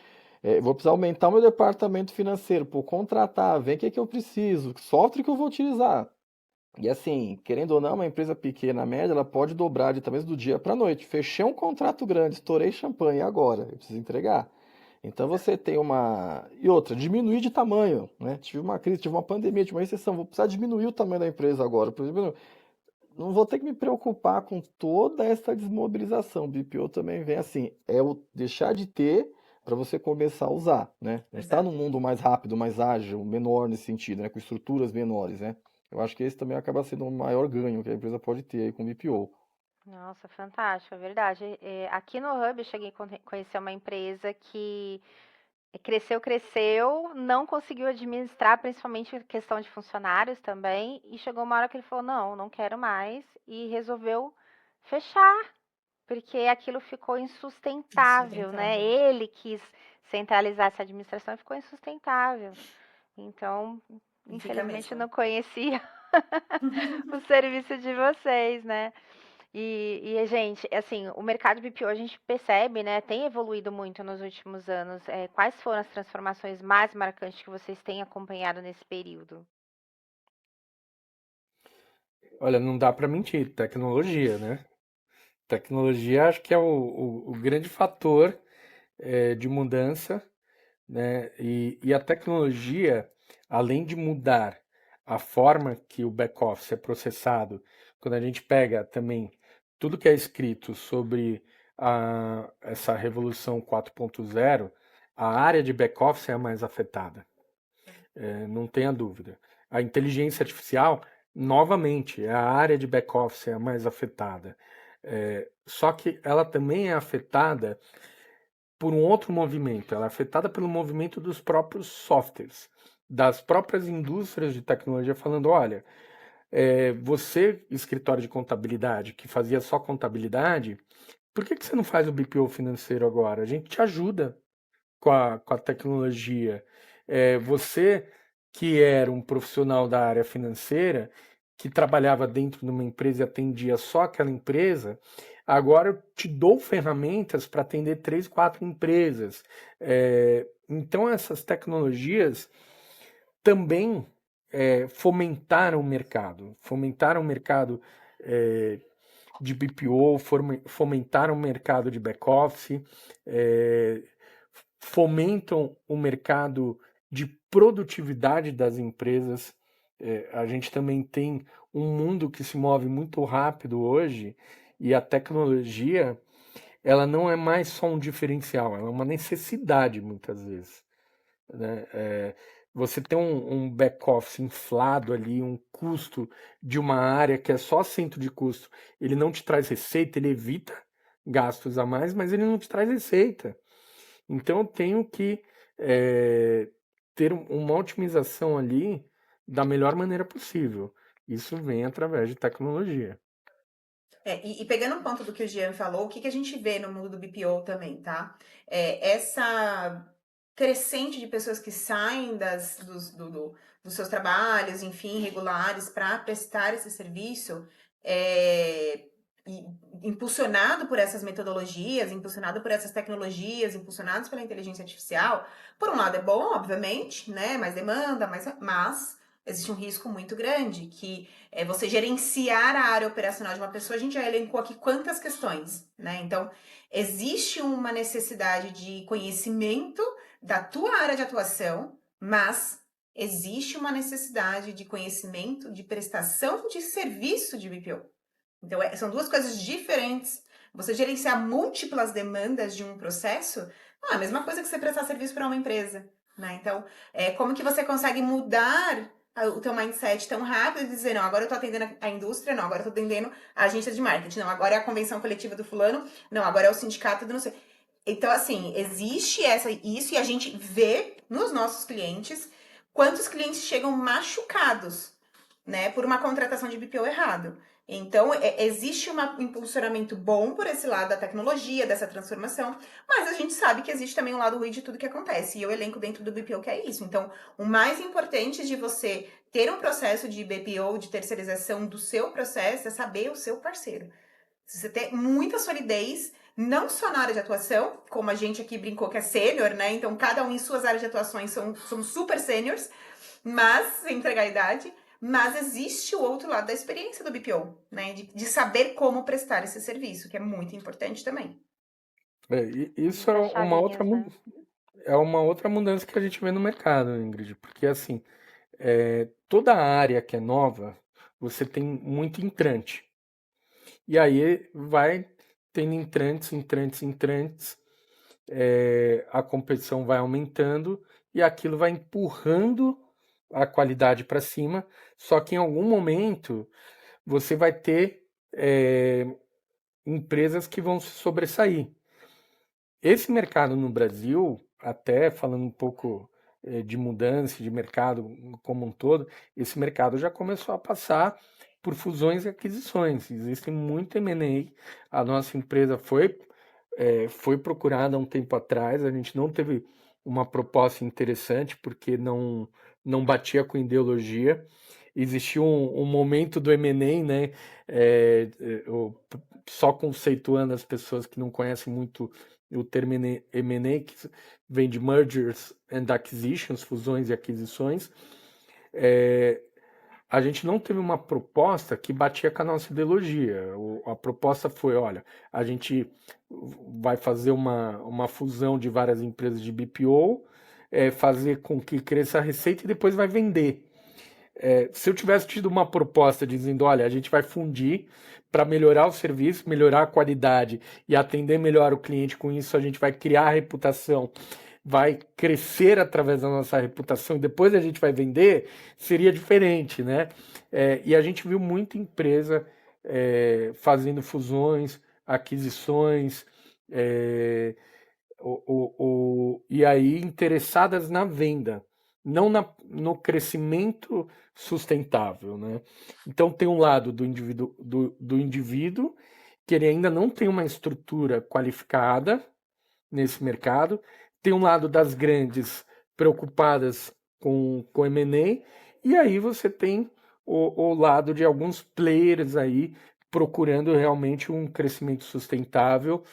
Vou precisar aumentar o meu departamento financeiro, contratar, ver o que eu preciso, que software que eu vou utilizar. E assim, querendo ou não, uma empresa pequena, média, ela pode dobrar de talvez do dia para a noite. Fechei um contrato grande, estourei champanhe, e agora? Eu preciso entregar. Então você tem uma. E outra, diminuir de tamanho, né? Tive uma crise, tive uma pandemia, tive uma recessão, vou precisar diminuir o tamanho da empresa agora. Por exemplo, não vou ter que me preocupar com toda essa desmobilização. O BPO também vem assim, é o deixar de ter para você começar a usar, né? A gente está num mundo mais rápido, mais ágil, menor nesse sentido, né? Com estruturas menores, né? Eu acho que esse também acaba sendo o maior ganho que a empresa pode ter aí com o BPO. Nossa, fantástico, é verdade. Aqui no Hub eu cheguei a conhecer uma empresa que cresceu, não conseguiu administrar, principalmente a questão de funcionários também, e chegou uma hora que ele falou, não quero mais, e resolveu fechar, porque aquilo ficou insustentável, né? Ele quis centralizar essa administração e ficou insustentável. Então, infelizmente, não conhecia o serviço de vocês, né? Gente, assim, o mercado BPO a gente percebe, né, tem evoluído muito nos últimos anos. Quais foram as transformações mais marcantes que vocês têm acompanhado nesse período? Olha, não dá para mentir, tecnologia, né? Tecnologia acho que é o grande fator de mudança, né? E a tecnologia, além de mudar a forma que o back-office é processado, quando a gente pega também tudo que é escrito sobre essa revolução 4.0, a área de back-office é a mais afetada, não tenha dúvida. A inteligência artificial, novamente, é a área de back-office é a mais afetada. Só que ela também é afetada por um outro movimento, ela é afetada pelo movimento dos próprios softwares, das próprias indústrias de tecnologia, falando: olha, você, escritório de contabilidade, que fazia só contabilidade, por que você não faz o BPO financeiro agora? A gente te ajuda com a tecnologia. Você que era um profissional da área financeira, que trabalhava dentro de uma empresa e atendia só aquela empresa, agora eu te dou ferramentas para atender 3, 4 empresas. Então essas tecnologias também fomentaram o mercado de BPO, fomentaram o mercado de back-office, fomentam o mercado de produtividade das empresas. A gente também tem um mundo que se move muito rápido hoje e a tecnologia ela não é mais só um diferencial, ela é uma necessidade muitas vezes, né? Você tem um back-office inflado ali, um custo de uma área que é só centro de custo, ele não te traz receita, ele evita gastos a mais, mas ele não te traz receita. Então eu tenho que ter uma otimização ali da melhor maneira possível. Isso vem através de tecnologia. E pegando um ponto do que o Jean falou, o que, que a gente vê no mundo do BPO também, tá? Essa crescente de pessoas que saem dos seus trabalhos, enfim, regulares, para prestar esse serviço, impulsionado por essas metodologias, impulsionado por essas tecnologias, impulsionados pela inteligência artificial, por um lado é bom, obviamente, né? Mais demanda, mas existe um risco muito grande que você gerenciar a área operacional de uma pessoa, a gente já elencou aqui quantas questões, né? Então, existe uma necessidade de conhecimento da tua área de atuação, mas existe uma necessidade de conhecimento de prestação de serviço de BPO. Então, são duas coisas diferentes. Você gerenciar múltiplas demandas de um processo não é a mesma coisa que você prestar serviço para uma empresa, né? Então, como que você consegue mudar o teu mindset tão rápido e dizer, não, agora eu tô atendendo a indústria, não, agora eu tô atendendo a agência de marketing, não, agora é a convenção coletiva do fulano, não, agora é o sindicato do não sei. Então, assim, existe isso e a gente vê nos nossos clientes quantos clientes chegam machucados, né, por uma contratação de BPO errado. Então, existe um impulsionamento bom por esse lado da tecnologia, dessa transformação, mas a gente sabe que existe também um lado ruim de tudo que acontece. E eu elenco dentro do BPO que é isso. Então, o mais importante de você ter um processo de BPO, de terceirização do seu processo, é saber o seu parceiro. Você ter muita solidez, não só na área de atuação, como a gente aqui brincou que é sênior, né? Então, cada um em suas áreas de atuações são super sêniors, mas, sem entregar a idade, mas existe o outro lado da experiência do BPO, né? De saber como prestar esse serviço, que é muito importante também. Isso Muitas chavinhas, né? é uma outra mudança que a gente vê no mercado, Ingrid, porque assim, toda área que é nova, você tem muito entrante. E aí vai tendo entrantes, entrantes, entrantes, a competição vai aumentando e aquilo vai empurrando a qualidade para cima, só que em algum momento você vai ter empresas que vão se sobressair. Esse mercado no Brasil, até falando um pouco de mudança de mercado como um todo, esse mercado já começou a passar por fusões e aquisições. Existem muito M&A. A nossa empresa foi procurada há um tempo atrás, a gente não teve uma proposta interessante porque não batia com ideologia. existiu um momento do M&A, né? Só conceituando as pessoas que não conhecem muito o termo M&A, que vem de Mergers and Acquisitions, fusões e aquisições. A gente não teve uma proposta que batia com a nossa ideologia. A proposta foi, olha, a gente vai fazer uma fusão de várias empresas de BPO, fazer com que cresça a receita e depois vai vender. Se eu tivesse tido uma proposta dizendo, olha, a gente vai fundir para melhorar o serviço, melhorar a qualidade e atender melhor o cliente, com isso a gente vai criar a reputação, vai crescer através da nossa reputação e depois a gente vai vender, seria diferente, né? E a gente viu muita empresa fazendo fusões, aquisições, e aí interessadas na venda, não no crescimento sustentável, né? Então tem um lado do indivíduo que ele ainda não tem uma estrutura qualificada nesse mercado, tem um lado das grandes preocupadas com M&A, e aí você tem o lado de alguns players aí procurando realmente um crescimento sustentável,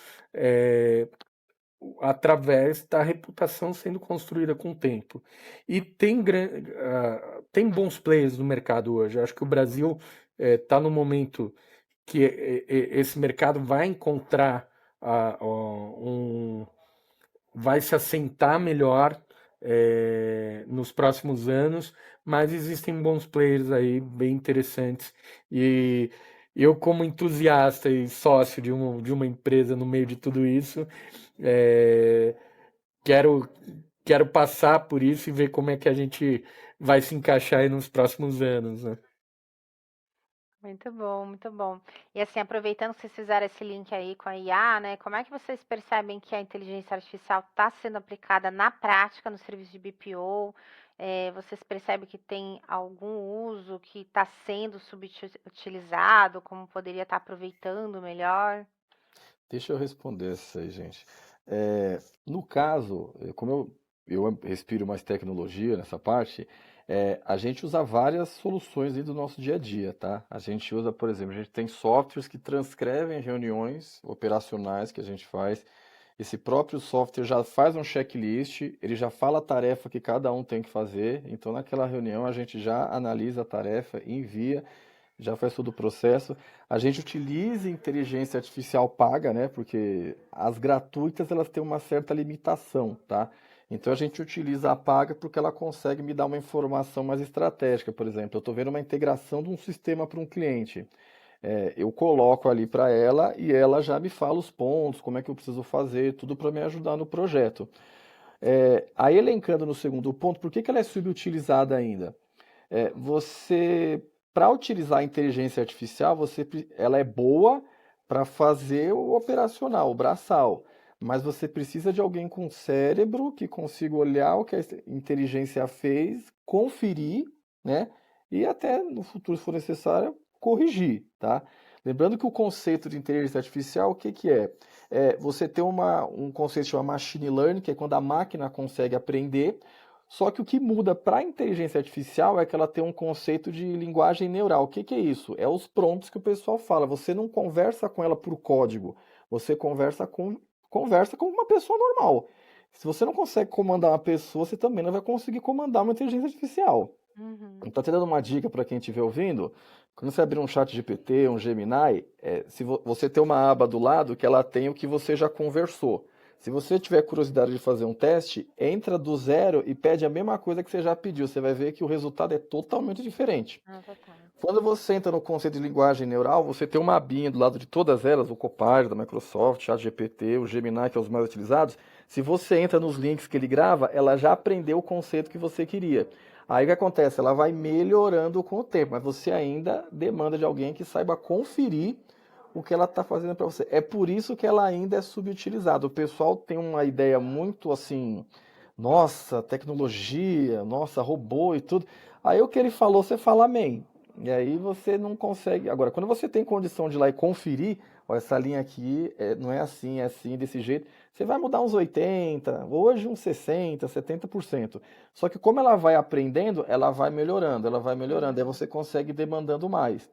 através da reputação sendo construída com o tempo. E tem bons players no mercado hoje. Eu acho que o Brasil está no momento que esse mercado vai encontrar vai se assentar melhor nos próximos anos, mas existem bons players aí bem interessantes, e eu, como entusiasta e sócio de uma empresa no meio de tudo isso, quero passar por isso e ver como é que a gente vai se encaixar aí nos próximos anos, né? Muito bom, muito bom. E assim, aproveitando que vocês fizeram esse link aí com a IA, né? Como é que vocês percebem que a inteligência artificial está sendo aplicada na prática no serviço de BPO? Vocês percebem que tem algum uso que está sendo subutilizado, como poderia estar aproveitando melhor? Deixa eu responder isso aí, gente. No caso, como eu respiro mais tecnologia nessa parte, a gente usa várias soluções aí do nosso dia a dia, tá? A gente usa, por exemplo, a gente tem softwares que transcrevem reuniões operacionais que a gente faz. Esse próprio software já faz um checklist, ele já fala a tarefa que cada um tem que fazer. Então, naquela reunião, a gente já analisa a tarefa, envia, já faz todo o processo. A gente utiliza inteligência artificial paga, né? Porque as gratuitas elas têm uma certa limitação, tá? Então a gente utiliza a paga porque ela consegue me dar uma informação mais estratégica. Por exemplo, eu estou vendo uma integração de um sistema para um cliente. Eu coloco ali para ela e ela já me fala os pontos, como é que eu preciso fazer, tudo para me ajudar no projeto. Aí elencando no segundo ponto, por que ela é subutilizada ainda? Para utilizar a inteligência artificial, ela é boa para fazer o operacional, o braçal, mas você precisa de alguém com cérebro que consiga olhar o que a inteligência fez, conferir, né? E até no futuro, se for necessário, corrigir, tá? Lembrando que o conceito de inteligência artificial, o que que é? Você tem um conceito chamado machine learning, que é quando a máquina consegue aprender. Só que o que muda para a inteligência artificial é que ela tem um conceito de linguagem neural. O que que é isso? É os prompts que o pessoal fala. Você não conversa com ela por código, você conversa com uma pessoa normal. Se você não consegue comandar uma pessoa, você também não vai conseguir comandar uma inteligência artificial. Uhum. Então, te dando uma dica para quem estiver ouvindo, quando você abrir um chat GPT, um Gemini, se você tem uma aba do lado que ela tem o que você já conversou. Se você tiver curiosidade de fazer um teste, entra do zero e pede a mesma coisa que você já pediu. Você vai ver que o resultado é totalmente diferente. Total. Quando você entra no conceito de linguagem neural, você tem uma abinha do lado de todas elas, o Copilot da Microsoft, o ChatGPT, o Gemini, que é os mais utilizados. Se você entra nos links que ele grava, ela já aprendeu o conceito que você queria. Aí o que acontece? Ela vai melhorando com o tempo, mas você ainda demanda de alguém que saiba conferir o que ela está fazendo para você. É por isso que ela ainda é subutilizada. O pessoal tem uma ideia muito assim, nossa, tecnologia, nossa, robô e tudo. Aí o que ele falou, você fala amém. E aí você não consegue. Agora, quando você tem condição de ir lá e conferir, ó, essa linha aqui não é assim, desse jeito, você vai mudar uns 80, hoje uns 60, 70%. Só que como ela vai aprendendo, ela vai melhorando, aí você consegue ir demandando mais.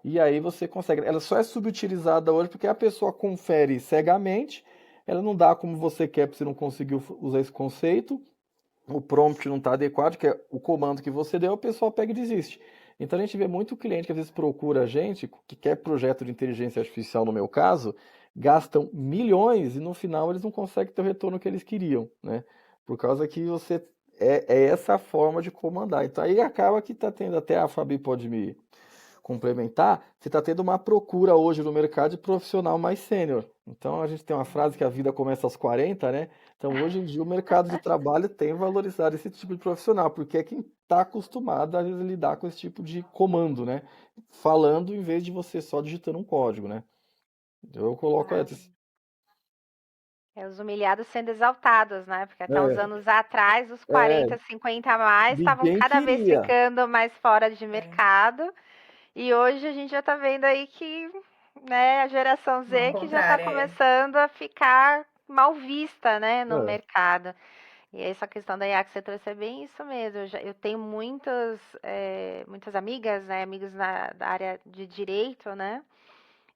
E aí você consegue. Ela só é subutilizada hoje porque a pessoa confere cegamente, ela não dá como você quer, porque você não conseguiu usar esse conceito, o prompt não está adequado, que é o comando que você deu, o pessoal pega e desiste. Então a gente vê muito cliente que às vezes procura a gente, que quer projeto de inteligência artificial, no meu caso, gastam milhões e no final eles não conseguem ter o retorno que eles queriam, né? Por causa que você é essa forma de comandar. Então aí acaba que está tendo, até a Fabi pode me complementar, você está tendo uma procura hoje no mercado de profissional mais sênior. Então a gente tem uma frase que a vida começa aos 40, né? Então hoje em dia o mercado de trabalho tem valorizado esse tipo de profissional, porque é quem está acostumado a lidar com esse tipo de comando, né? Falando em vez de você só digitando um código, né? Eu coloco Os humilhados sendo exaltados, né? Porque até uns é, anos atrás, os é, 40, 50 a mais estavam ninguém cada vez queria. ficando mais fora de É, mercado. E hoje a gente já tá vendo aí que, né, a geração ao Z que já tá contrário, é. começando a ficar mal vista, né, no É, mercado. E essa questão da IA que você trouxe é bem isso mesmo. Eu tenho muitas amigas, né, amigos da área de direito, né?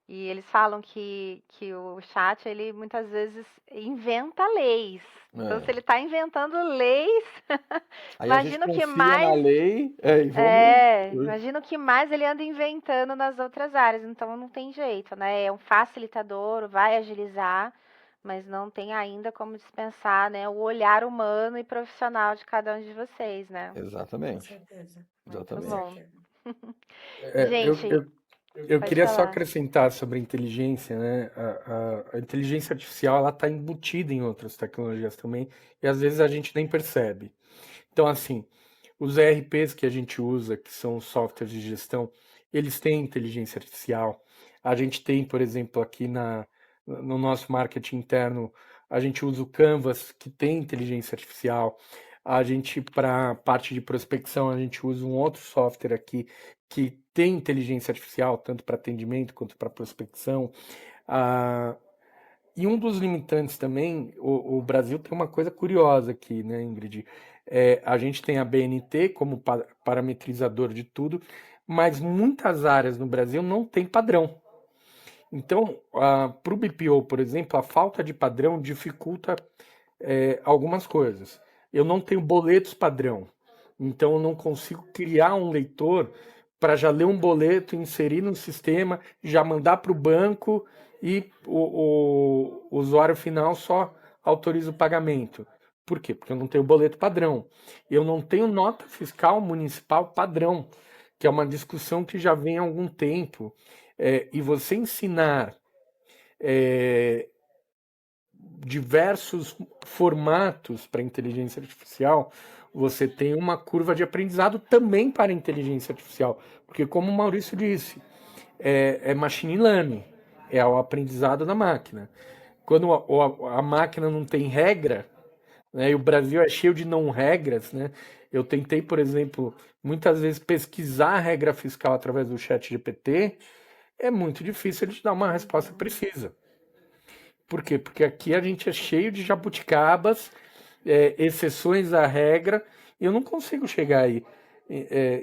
E eles falam que o chat, ele muitas vezes inventa leis. Então, se é. ele está inventando leis, Aí a gente imagina o que confia na mais lei, e vamos. imagina o que mais ele anda inventando nas outras áreas. Então não tem jeito, né? É um facilitador, vai agilizar, mas não tem ainda como dispensar, né, o olhar humano e profissional de cada um de vocês, né? Com Exatamente, certeza. Com Muito exatamente. bom. certeza. Eu, Gente, eu pode queria só falar. acrescentar sobre a inteligência, né? A inteligência artificial ela está embutida em outras tecnologias também e às vezes a gente nem percebe. Então, assim, os ERPs que a gente usa, que são softwares de gestão, eles têm inteligência artificial. A gente tem, por exemplo, aqui no nosso marketing interno, a gente usa o Canvas, que tem inteligência artificial. A gente, para parte de prospecção, a gente usa um outro software aqui que tem inteligência artificial, tanto para atendimento quanto para prospecção. Ah, e um dos limitantes também, o Brasil tem uma coisa curiosa aqui, né, Ingrid? A gente tem a BNT como parametrizador de tudo, mas muitas áreas no Brasil não tem padrão. Então, para o BPO, por exemplo, a falta de padrão dificulta algumas coisas. Eu não tenho boletos padrão, então eu não consigo criar um leitor para já ler um boleto, inserir no sistema, já mandar para o banco e o usuário final só autoriza o pagamento. Por quê? Porque eu não tenho boleto padrão. Eu não tenho nota fiscal municipal padrão, que é uma discussão que já vem há algum tempo. E você ensinar é, diversos formatos para inteligência artificial, você tem uma curva de aprendizado também para a inteligência artificial. Porque, como o Maurício disse, é machine learning, é o aprendizado da máquina. Quando a máquina não tem regra, né, e o Brasil é cheio de não regras, né? Eu tentei, por exemplo, muitas vezes pesquisar a regra fiscal através do chat GPT, é muito difícil ele te dar uma resposta precisa. Por quê? Porque aqui a gente é cheio de jabuticabas, exceções à regra, e eu não consigo chegar aí.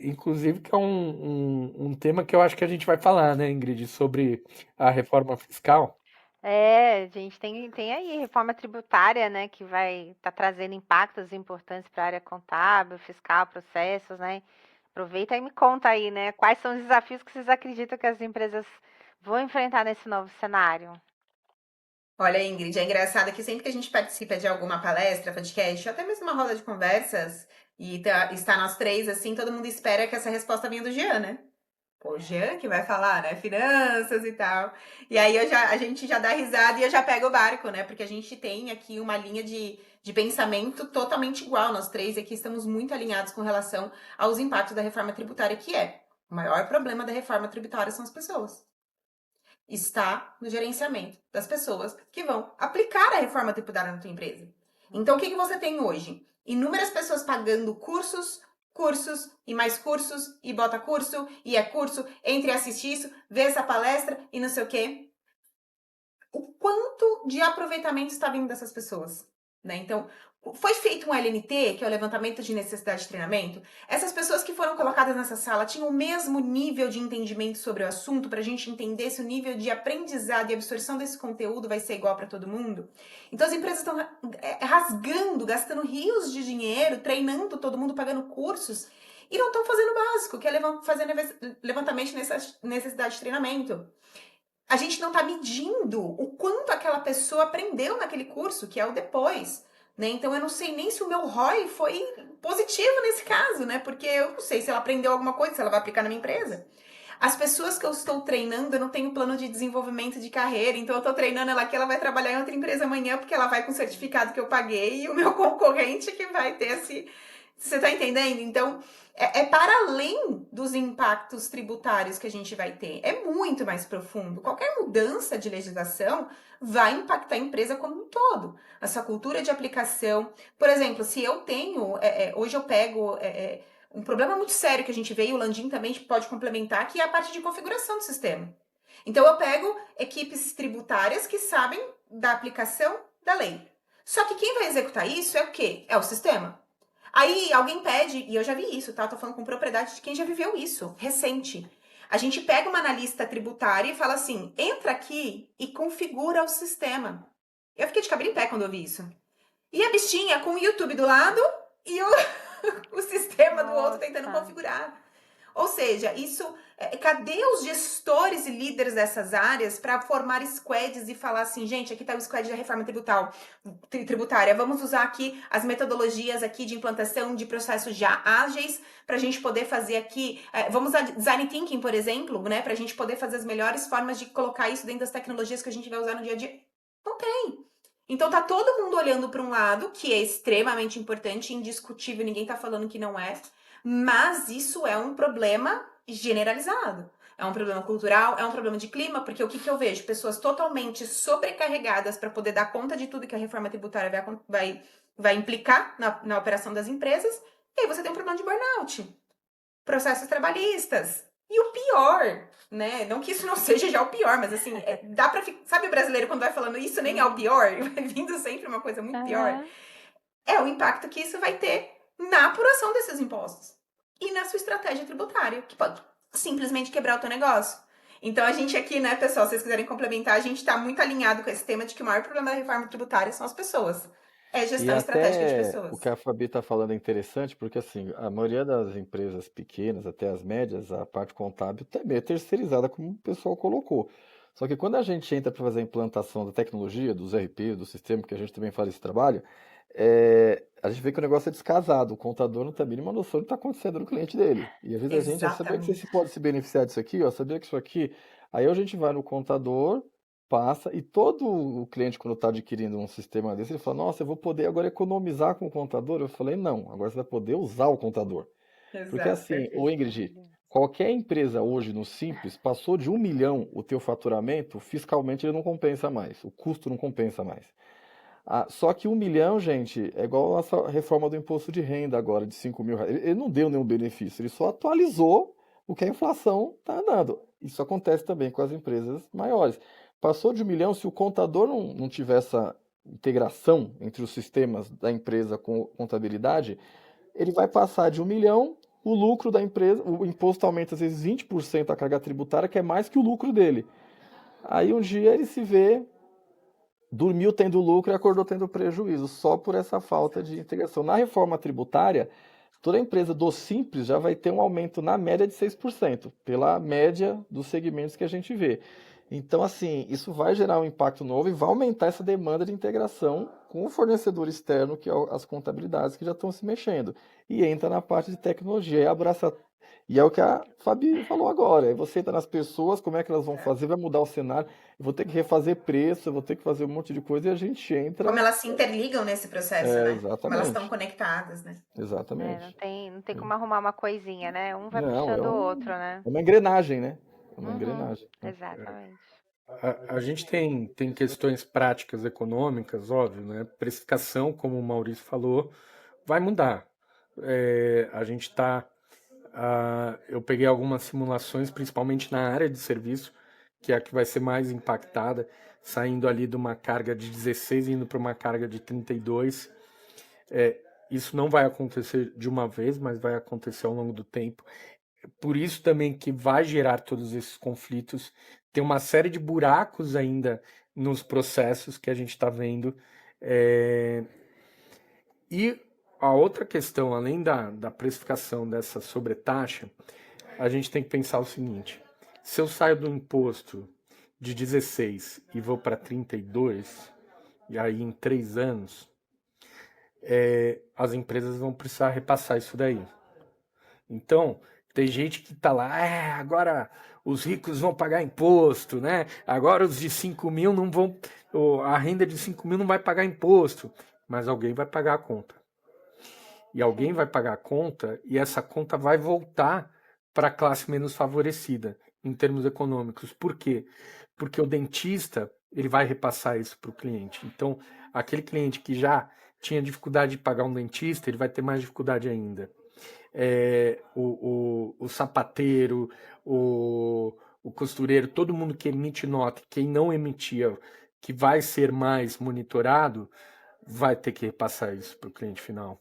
Inclusive, que é um tema que eu acho que a gente vai falar, né, Ingrid, sobre a reforma fiscal. A gente tem aí reforma tributária, né, que vai estar trazendo impactos importantes para a área contábil, fiscal, processos, né? Aproveita e me conta aí, né, quais são os desafios que vocês acreditam que as empresas vão enfrentar nesse novo cenário? Olha, Ingrid, é engraçado que sempre que a gente participa de alguma palestra, podcast, ou até mesmo uma roda de conversas, e está nós três, assim, todo mundo espera que essa resposta venha do Jean, né? Pô, o Jean que vai falar, né? Finanças e tal. E aí a gente já dá risada e eu já pego o barco, né? Porque a gente tem aqui uma linha de pensamento totalmente igual. Nós três aqui estamos muito alinhados com relação aos impactos da reforma tributária, que é o maior problema da reforma tributária são as pessoas. Está no gerenciamento das pessoas que vão aplicar a reforma tributária na tua empresa. Então, o que você tem hoje? Inúmeras pessoas pagando cursos cursos, e mais cursos, e bota curso, e é curso, entre e assiste isso, vê essa palestra e não sei o quê. O quanto de aproveitamento está vindo dessas pessoas, né? Então, foi feito um LNT, que é o levantamento de necessidade de treinamento. Essas pessoas que foram colocadas nessa sala tinham o mesmo nível de entendimento sobre o assunto, para a gente entender se o nível de aprendizado e absorção desse conteúdo vai ser igual para todo mundo. Então, as empresas estão rasgando, gastando rios de dinheiro, treinando todo mundo, pagando cursos, e não estão fazendo o básico, que é fazer levantamento de necessidade de treinamento. A gente não está medindo o quanto aquela pessoa aprendeu naquele curso, que é o depois, né? Então eu não sei nem se o meu ROI foi positivo nesse caso, né? Porque eu não sei se ela aprendeu alguma coisa, se ela vai aplicar na minha empresa. As pessoas que eu estou treinando, eu não tenho plano de desenvolvimento de carreira, então eu estou treinando ela que ela vai trabalhar em outra empresa amanhã porque ela vai com o certificado que eu paguei e o meu concorrente que vai ter esse... Você tá entendendo? Então, é para além dos impactos tributários que a gente vai ter. É muito mais profundo. Qualquer mudança de legislação vai impactar a empresa como um todo. A sua cultura de aplicação. Por exemplo, se eu tenho... hoje eu pego... um problema muito sério que a gente vê, e o Landim também pode complementar, que é a parte de configuração do sistema. Então, eu pego equipes tributárias que sabem da aplicação da lei. Só que quem vai executar isso é o quê? É o sistema. Aí alguém pede, e eu já vi isso, tá? Eu tô falando com propriedade de quem já viveu isso, recente. A gente pega uma analista tributária e fala assim, entra aqui e configura o sistema. Eu fiquei de cabelo em pé quando eu vi isso. E a bichinha com o YouTube do lado e o sistema do outro tentando configurar. Ou seja, isso... cadê os gestores e líderes dessas áreas para formar squads e falar assim, gente, aqui está o squad da reforma tributária, vamos usar aqui as metodologias aqui de implantação de processos já ágeis para a gente poder fazer aqui, vamos usar design thinking, por exemplo, né, para a gente poder fazer as melhores formas de colocar isso dentro das tecnologias que a gente vai usar no dia a dia. Não tem. Então tá todo mundo olhando para um lado, que é extremamente importante, indiscutível, ninguém tá falando que não é, mas isso é um problema generalizado. É um problema cultural, é um problema de clima, porque o que eu vejo? Pessoas totalmente sobrecarregadas para poder dar conta de tudo que a reforma tributária vai implicar na operação das empresas, e aí você tem um problema de burnout, processos trabalhistas. E o pior, né? Não que isso não seja já o pior, mas assim, dá pra ficar... Sabe o brasileiro quando vai falando isso nem é o pior? Vai vindo sempre uma coisa muito pior. É o impacto que isso vai ter na apuração desses impostos e na sua estratégia tributária, que pode simplesmente quebrar o teu negócio. Então a gente aqui, né, pessoal, se vocês quiserem complementar, a gente está muito alinhado com esse tema de que o maior problema da reforma tributária são as pessoas. É E gestão estratégica de até o pessoas. que a Fabi está falando é interessante, porque assim, a maioria das empresas pequenas, até as médias, a parte contábil também é terceirizada, como o pessoal colocou. Só que quando a gente entra para fazer a implantação da tecnologia, dos RP, do sistema, que a gente também faz esse trabalho, a gente vê que o negócio é descasado. O contador não tem a mínima noção do que está acontecendo no cliente dele. E às vezes a gente, sabia que você Exatamente. pode se beneficiar disso aqui, ó, sabia que isso aqui. Aí a gente vai no contador, passa, e todo o cliente, quando está adquirindo um sistema desse, ele fala, nossa, eu vou poder agora economizar com o contador. Eu falei, não, agora você vai poder usar o contador. Porque Exato, assim, ô perfeito. Ingrid, qualquer empresa hoje no Simples, passou de 1 milhão o teu faturamento, fiscalmente ele não compensa mais, o custo não compensa mais. Só que 1 milhão, gente, é igual essa reforma do imposto de renda agora, de 5 mil reais. Ele não deu nenhum benefício, ele só atualizou o que a inflação está dando. Isso acontece também com as empresas maiores. Passou de 1 milhão, se o contador não tiver essa integração entre os sistemas da empresa com contabilidade, ele vai passar de 1 milhão, o lucro da empresa, o imposto aumenta às vezes 20% a carga tributária, que é mais que o lucro dele. Aí um dia ele se vê, dormiu tendo lucro e acordou tendo prejuízo, só por essa falta de integração. Na reforma tributária, toda empresa do Simples já vai ter um aumento na média de 6%, pela média dos segmentos que a gente vê. Então, assim, isso vai gerar um impacto novo e vai aumentar essa demanda de integração com o fornecedor externo, que é as contabilidades que já estão se mexendo. E entra na parte de tecnologia e abraça. E é o que a Fabi falou agora. Aí você entra nas pessoas, como é que elas vão fazer, vai mudar o cenário. Eu vou ter que refazer preço, eu vou ter que fazer um monte de coisa e a gente entra. Como elas se interligam nesse processo, né? Como elas estão Exatamente. conectadas, né? Não Exatamente. tem como arrumar uma coisinha, né? Um vai Não, puxando o outro, né? é uma engrenagem, né? É uma Uhum, engrenagem, né? exatamente. A gente tem questões práticas econômicas, óbvio, né? Precificação, como o Maurício falou, vai mudar. a gente está... eu peguei algumas simulações, principalmente na área de serviço, que é a que vai ser mais impactada, saindo ali de uma carga de 16 e indo para uma carga de 32. Isso não vai acontecer de uma vez, mas vai acontecer ao longo do tempo. Por isso também que vai gerar todos esses conflitos. Tem uma série de buracos ainda nos processos que a gente está vendo. E a outra questão, além da precificação dessa sobretaxa, a gente tem que pensar o seguinte: se eu saio do imposto de 16 e vou para 32, e aí em 3 anos, as empresas vão precisar repassar isso daí. Então, tem gente que está lá, agora os ricos vão pagar imposto, né? Agora os de 5 mil não vão, a renda de 5 mil não vai pagar imposto, mas alguém vai pagar a conta. E alguém vai pagar a conta e essa conta vai voltar para a classe menos favorecida em termos econômicos. Por quê? Porque o dentista ele vai repassar isso para o cliente. Então, aquele cliente que já tinha dificuldade de pagar um dentista, ele vai ter mais dificuldade ainda. O sapateiro, o costureiro, todo mundo que emite nota, quem não emitia, que vai ser mais monitorado, vai ter que repassar isso para o cliente final.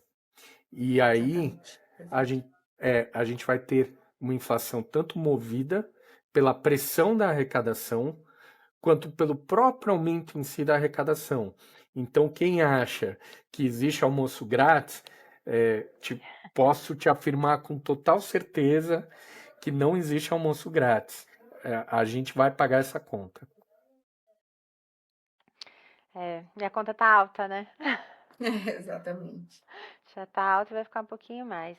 E aí Exatamente. a gente vai ter uma inflação tanto movida pela pressão da arrecadação, quanto pelo próprio aumento em si da arrecadação. Então, quem acha que existe almoço grátis, posso te afirmar com total certeza que não existe almoço grátis. A gente vai pagar essa conta. Minha conta tá alta, né? Exatamente. Já tá alta e vai ficar um pouquinho mais.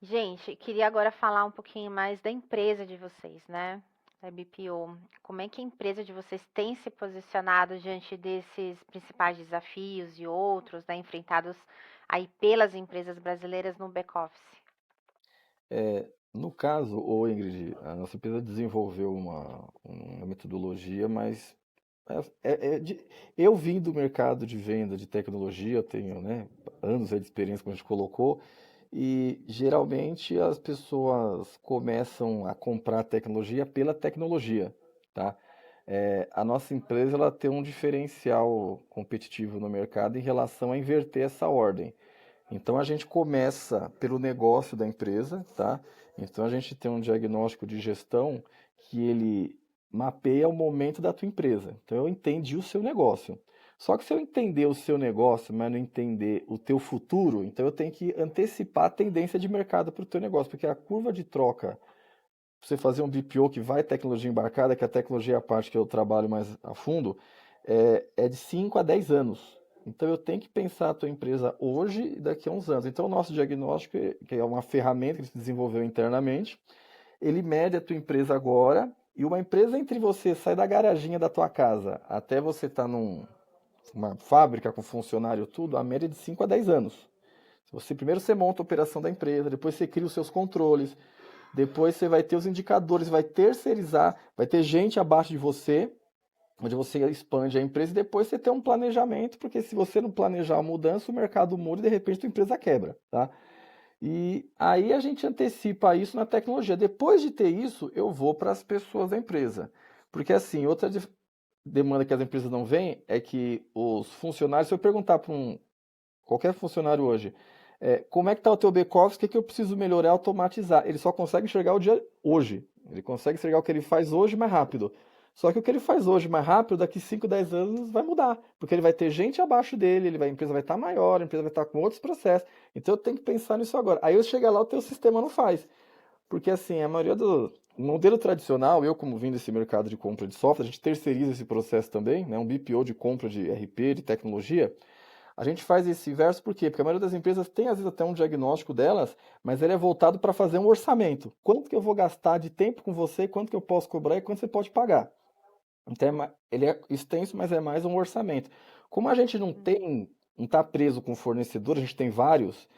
Gente, queria agora falar um pouquinho mais da empresa de vocês, né? Da BPO. Como é que a empresa de vocês tem se posicionado diante desses principais desafios e outros, né, enfrentados aí pelas empresas brasileiras no back-office? No caso, Ingrid, a nossa empresa desenvolveu uma metodologia, mas eu vim do mercado de venda de tecnologia, eu tenho, né, anos aí de experiência, como a gente colocou, e geralmente as pessoas começam a comprar tecnologia pela tecnologia, tá? A nossa empresa ela tem um diferencial competitivo no mercado em relação a inverter essa ordem. Então a gente começa pelo negócio da empresa, tá? Então a gente tem um diagnóstico de gestão que ele mapeia o momento da tua empresa. Então eu entendi o seu negócio. Só que se eu entender o seu negócio, mas não entender o teu futuro, então eu tenho que antecipar a tendência de mercado para o teu negócio, porque a curva de troca, pra você fazer um BPO que vai tecnologia embarcada, que a tecnologia é a parte que eu trabalho mais a fundo, é de 5 a 10 anos. Então eu tenho que pensar a tua empresa hoje e daqui a uns anos. Então o nosso diagnóstico, que é uma ferramenta que a gente desenvolveu internamente, ele mede a tua empresa agora, e uma empresa entre você sai da garaginha da tua casa até você estar numa fábrica com funcionário tudo, a média é de 5 a 10 anos. Primeiro você monta a operação da empresa, depois você cria os seus controles, depois você vai ter os indicadores, vai terceirizar, vai ter gente abaixo de você, onde você expande a empresa e depois você tem um planejamento, porque se você não planejar a mudança, o mercado muda e de repente a empresa quebra, tá? E aí a gente antecipa isso na tecnologia. Depois de ter isso, eu vou para as pessoas da empresa. Porque assim, outra demanda que as empresas não veem é que os funcionários, se eu perguntar para qualquer funcionário hoje, como é que está o teu back-office, o que eu preciso melhorar e automatizar? Ele só consegue enxergar o dia hoje. Ele consegue enxergar o que ele faz hoje mais rápido. Só que o que ele faz hoje mais rápido, daqui 5, 10 anos vai mudar. Porque ele vai ter gente abaixo dele, a empresa vai estar maior, a empresa vai estar com outros processos. Então eu tenho que pensar nisso agora. Aí eu chego lá, o teu sistema não faz. Porque assim, a maioria do modelo tradicional, eu como vim desse mercado de compra de software, a gente terceiriza esse processo também, né? Um BPO de compra de RP, de tecnologia. A gente faz esse inverso por quê? Porque a maioria das empresas tem às vezes até um diagnóstico delas, mas ele é voltado para fazer um orçamento. Quanto que eu vou gastar de tempo com você, quanto que eu posso cobrar e quanto você pode pagar. Então ele é extenso, mas é mais um orçamento. Como a gente não está preso com fornecedor, a gente tem vários,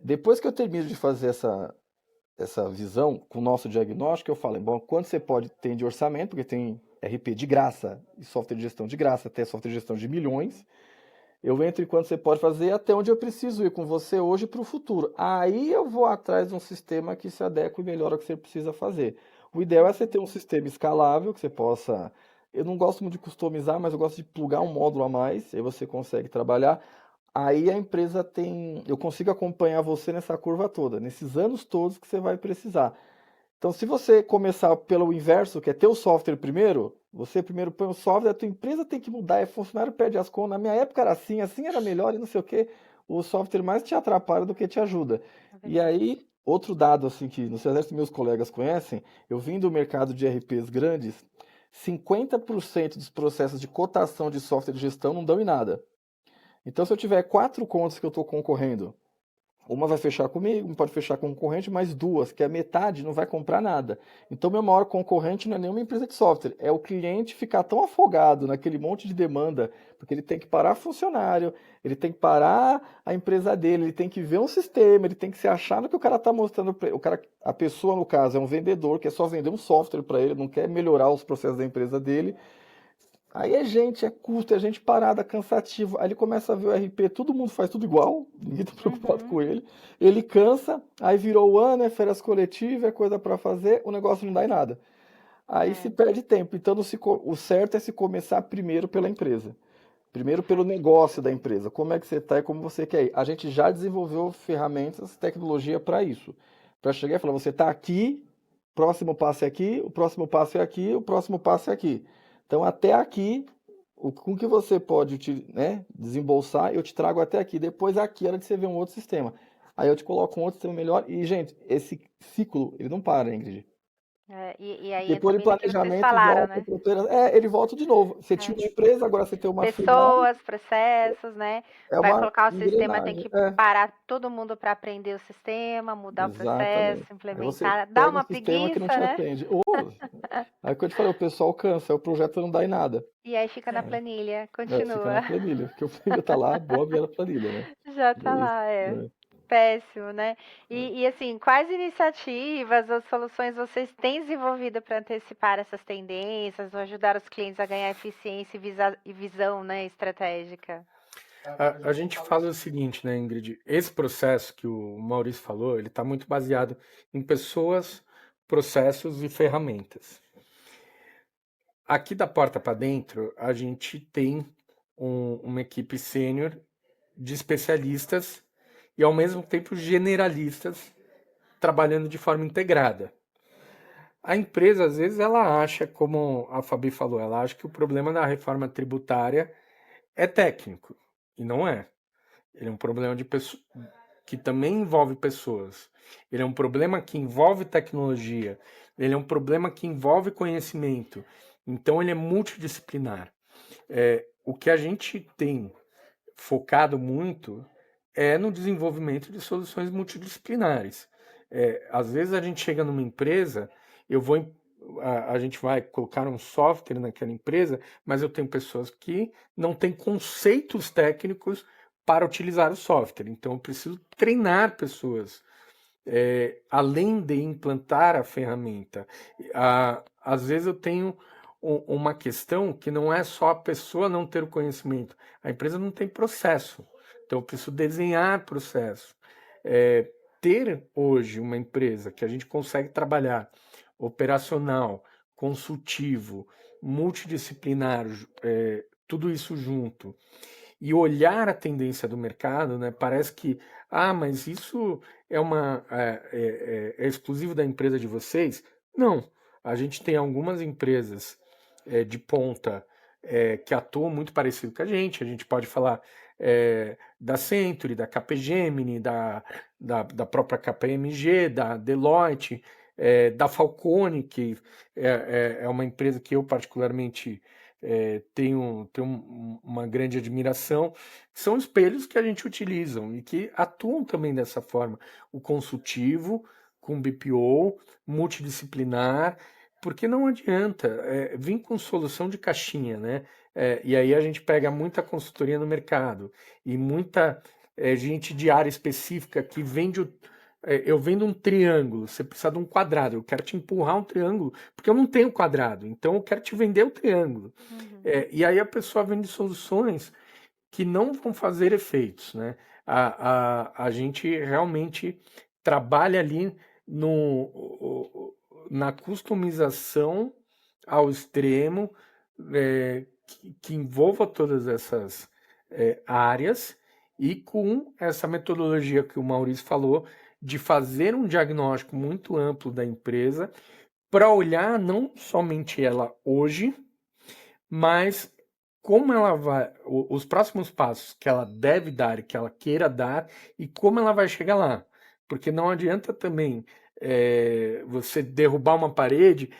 depois que eu termino de fazer essa visão com o nosso diagnóstico, eu falo, bom, quanto você pode ter de orçamento, porque tem RP de graça e software de gestão de graça, até software de gestão de milhões. eu entro em quanto você pode fazer até onde eu preciso ir com você hoje para o futuro. Aí eu vou atrás de um sistema que se adeque melhor ao que você precisa fazer. O ideal é você ter um sistema escalável que você possa. Eu não gosto muito de customizar, mas eu gosto de plugar um módulo a mais, aí você consegue trabalhar. Aí a empresa tem. Eu consigo acompanhar você nessa curva toda, nesses anos todos que você vai precisar. Então, se você começar pelo inverso, que é ter o software primeiro, você primeiro põe o software, a tua empresa tem que mudar, é funcionário perde as contas. Na minha época era assim era melhor e não sei o quê. O software mais te atrapalha do que te ajuda. É E verdade. aí, outro dado assim que não sei se meus colegas conhecem, eu vim do mercado de RPs grandes, 50% dos processos de cotação de software de gestão não dão em nada. Então, se eu tiver 4 contas que eu estou concorrendo, uma vai fechar comigo, uma pode fechar com um concorrente, mas duas, que é a metade, não vai comprar nada. Então, meu maior concorrente não é nenhuma empresa de software, é o cliente ficar tão afogado naquele monte de demanda, porque ele tem que parar funcionário, ele tem que parar a empresa dele, ele tem que ver um sistema, ele tem que se achar no que o cara está mostrando. O cara, a pessoa, no caso, é um vendedor, que é só vender um software para ele, não quer melhorar os processos da empresa dele. Aí é gente, é custo, é gente parada, cansativo. Aí ele começa a ver o RP, todo mundo faz tudo igual, ninguém tá preocupado Uhum. com ele. Ele cansa, aí virou o ano, é férias coletivas, é coisa para fazer, o negócio não dá em nada. Aí se É. perde tempo. Então o certo é se começar primeiro pela empresa. Primeiro pelo negócio da empresa. Como é que você está e como você quer ir. A gente já desenvolveu ferramentas, tecnologia para isso. Para chegar e falar, você está aqui, próximo passo é aqui, o próximo passo é aqui, o próximo passo é aqui. Então, até aqui, com que você pode, né, desembolsar, eu te trago até aqui. Depois, aqui, era de você ver um outro sistema. Aí eu te coloco um outro sistema melhor. E, gente, esse ciclo, ele não para, Ingrid. E aí entra Depois de bem no que vocês planejamento, falaram, volta né? para operação. É, ele volta de novo. Você tinha É. uma empresa, agora você tem uma filial. Pessoas, processos, né? É Vai uma colocar o sistema, tem engrenagem. que É, parar todo mundo para aprender o sistema, mudar o exatamente. processo, Aí você implementar. Dá pega um uma sistema que não preguiça, te né? atende. Ou, aí que eu te falei, o pessoal cansa, aí o projeto não dá em nada. E aí fica na É. planilha, Fica continua. na planilha, porque o planilha tá lá, Bob era planilha, né? Já É tá isso. lá, é. É, Péssimo, né? é. E assim, quais iniciativas ou soluções vocês têm desenvolvido para antecipar essas tendências ou ajudar os clientes a ganhar eficiência e visão, né, estratégica? A gente fala o seguinte, né, Ingrid? Esse processo que o Maurício falou, ele está muito baseado em pessoas, processos e ferramentas. Aqui da porta para dentro, a gente tem uma equipe sênior de especialistas e, ao mesmo tempo, generalistas trabalhando de forma integrada. A empresa, às vezes, ela acha, como a Fabi falou, ela acha que o problema da reforma tributária é técnico, e não é. Ele é um problema de pessoa, que também envolve pessoas. Ele é um problema que envolve tecnologia. Ele é um problema que envolve conhecimento. Então, ele é multidisciplinar. O que a gente tem focado muito é no desenvolvimento de soluções multidisciplinares. Às vezes a gente chega numa empresa, a gente vai colocar um software naquela empresa, mas eu tenho pessoas que não têm conceitos técnicos para utilizar o software. Então eu preciso treinar pessoas, além de implantar a ferramenta. Às vezes eu tenho uma questão que não é só a pessoa não ter o conhecimento, a empresa não tem processo. Então eu preciso desenhar processo. Ter hoje uma empresa que a gente consegue trabalhar operacional, consultivo, multidisciplinar, tudo isso junto, e olhar a tendência do mercado, né? Parece que, mas isso é exclusivo da empresa de vocês? Não, a gente tem algumas empresas de ponta que atuam muito parecido com a gente pode falar da Century, da Capgemini, da própria KPMG, da Deloitte, da Falcone, que é uma empresa que eu particularmente tenho uma grande admiração. São espelhos que a gente utiliza e que atuam também dessa forma. O consultivo, com BPO, multidisciplinar, porque não adianta vir com solução de caixinha, né? E aí a gente pega muita consultoria no mercado e muita gente de área específica que vende eu vendo um triângulo, você precisa de um quadrado, eu quero te empurrar um triângulo, porque eu não tenho quadrado, então eu quero te vender o triângulo. Uhum. E aí a pessoa vende soluções que não vão fazer efeitos, né? A gente realmente trabalha ali na customização ao extremo, que envolva todas essas áreas, e com essa metodologia que o Maurício falou, de fazer um diagnóstico muito amplo da empresa, para olhar não somente ela hoje, mas como ela vai, os próximos passos que ela deve dar e que ela queira dar, e como ela vai chegar lá. Porque não adianta também você derrubar uma parede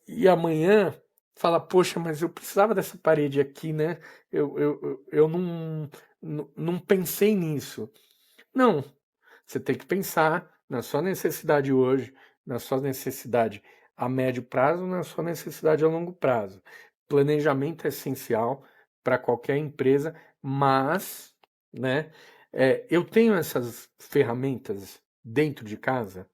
e amanhã falar, poxa, mas eu precisava dessa parede aqui, né? Eu não pensei nisso. Não, você tem que pensar na sua necessidade hoje, na sua necessidade a médio prazo, na sua necessidade a longo prazo. Planejamento é essencial para qualquer empresa, mas, né, eu tenho essas ferramentas dentro de casa.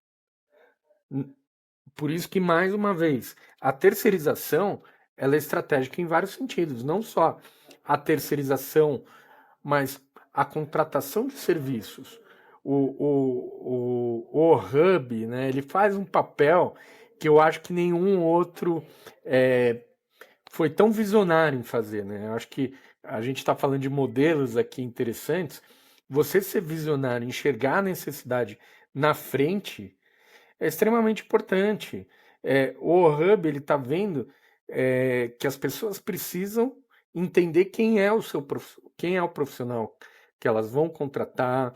Por isso que, mais uma vez, a terceirização ela é estratégica em vários sentidos, não só a terceirização, mas a contratação de serviços. O Hub, né, ele faz um papel que eu acho que nenhum outro foi tão visionário em fazer. Né? Eu acho que a gente está falando de modelos aqui interessantes. Você ser visionário, enxergar a necessidade na frente é extremamente importante. O Hub ele está vendo que as pessoas precisam entender quem é quem é o profissional que elas vão contratar,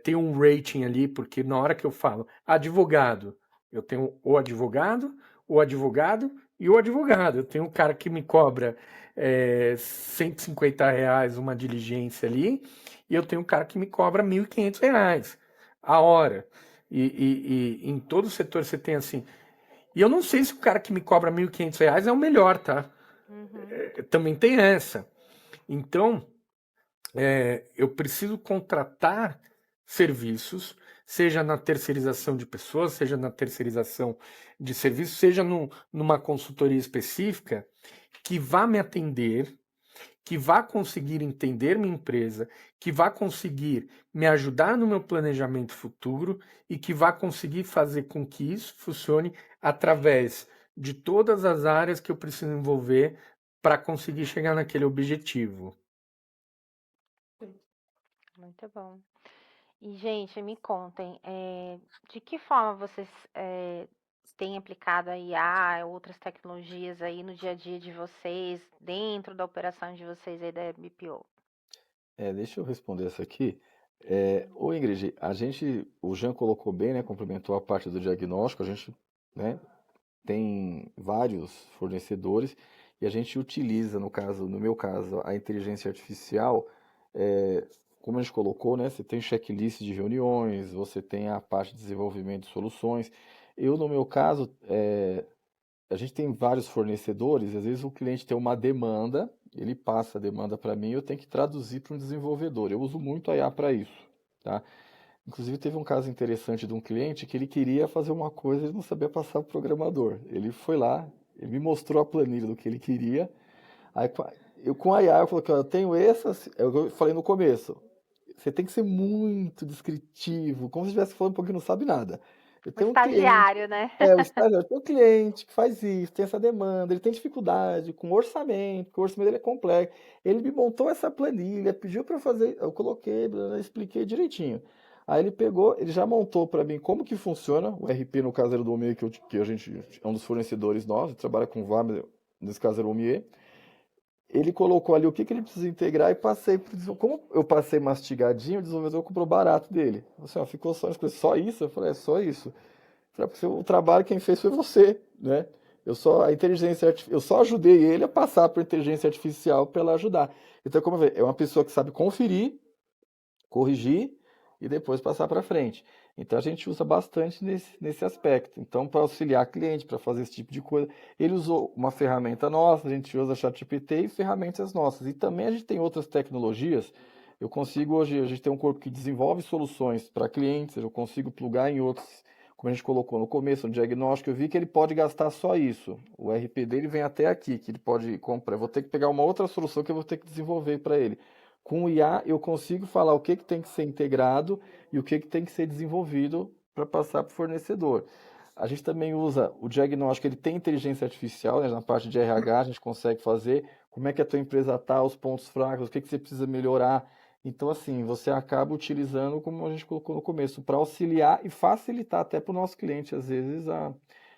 ter um rating ali, porque na hora que eu falo advogado, eu tenho o advogado e o advogado. Eu tenho um cara que me cobra R$ 150 uma diligência ali, e eu tenho um cara que me cobra R$ 1.500 a hora. E em todo o setor você tem assim. E eu não sei se o cara que me cobra R$ 1.500 é o melhor, tá? Também tem essa. Então, eu preciso contratar serviços, seja na terceirização de pessoas, seja na terceirização de serviços, seja numa consultoria específica, que vá me atender, que vá conseguir entender minha empresa, que vá conseguir me ajudar no meu planejamento futuro e que vá conseguir fazer com que isso funcione através de todas as áreas que eu preciso envolver para conseguir chegar naquele objetivo. Muito bom. E, gente, me contem, de que forma vocês têm aplicado a IA, outras tecnologias aí no dia a dia de vocês, dentro da operação de vocês aí da BPO? Deixa eu responder essa aqui. Ô Ingrid, o Jean colocou bem, né, complementou a parte do diagnóstico, a gente, né, tem vários fornecedores e a gente utiliza, no meu caso, a inteligência artificial, como a gente colocou, né, você tem checklist de reuniões, você tem a parte de desenvolvimento de soluções. No meu caso, a gente tem vários fornecedores, às vezes o cliente tem uma demanda, ele passa a demanda para mim, eu tenho que traduzir para um desenvolvedor. Eu uso muito a IA para isso, tá? Inclusive teve um caso interessante de um cliente que ele queria fazer uma coisa e não sabia passar para o programador. Ele foi lá, ele me mostrou a planilha do que ele queria. Aí eu com a IA eu falei, eu tenho essas, eu falei no começo, você tem que ser muito descritivo, como se estivesse falando porque não sabe nada. Eu O tenho um cliente, estagiário, né? o estagiário, tem um cliente que faz isso, tem essa demanda, ele tem dificuldade com orçamento, porque o orçamento dele é complexo. Ele me montou essa planilha, pediu para eu fazer, eu coloquei, expliquei direitinho. Aí ele pegou, ele já montou para mim como que funciona, o RP no caso era do Omie, que a gente é um dos fornecedores nossos, trabalha com VAB, nesse caso era o Omie. Ele colocou ali o que ele precisa integrar e passei pro desenvolvedor. Como eu passei mastigadinho, o desenvolvedor comprou barato dele. Assim, ó, ficou só isso? Eu falei, é só isso. Eu falei, o trabalho quem fez foi você, né? Eu só ajudei ele a passar por inteligência artificial para ela ajudar. Então, como eu falei, é uma pessoa que sabe conferir, corrigir e depois passar para frente. Então a gente usa bastante nesse aspecto. Então, para auxiliar cliente, para fazer esse tipo de coisa, ele usou uma ferramenta nossa, a gente usa ChatGPT e ferramentas nossas. E também a gente tem outras tecnologias. Eu consigo hoje, a gente tem um corpo que desenvolve soluções para clientes, eu consigo plugar em outros, como a gente colocou no começo, no diagnóstico, eu vi que ele pode gastar só isso. O RP dele vem até aqui, que ele pode comprar. Eu vou ter que pegar uma outra solução que eu vou ter que desenvolver para ele. Com o IA, eu consigo falar o que tem que ser integrado e o que tem que ser desenvolvido para passar para o fornecedor. A gente também usa o diagnóstico, ele tem inteligência artificial, né, na parte de RH, a gente consegue fazer como é que a tua empresa está, os pontos fracos, o que você precisa melhorar. Então, assim, você acaba utilizando, como a gente colocou no começo, para auxiliar e facilitar até para o nosso cliente, às vezes,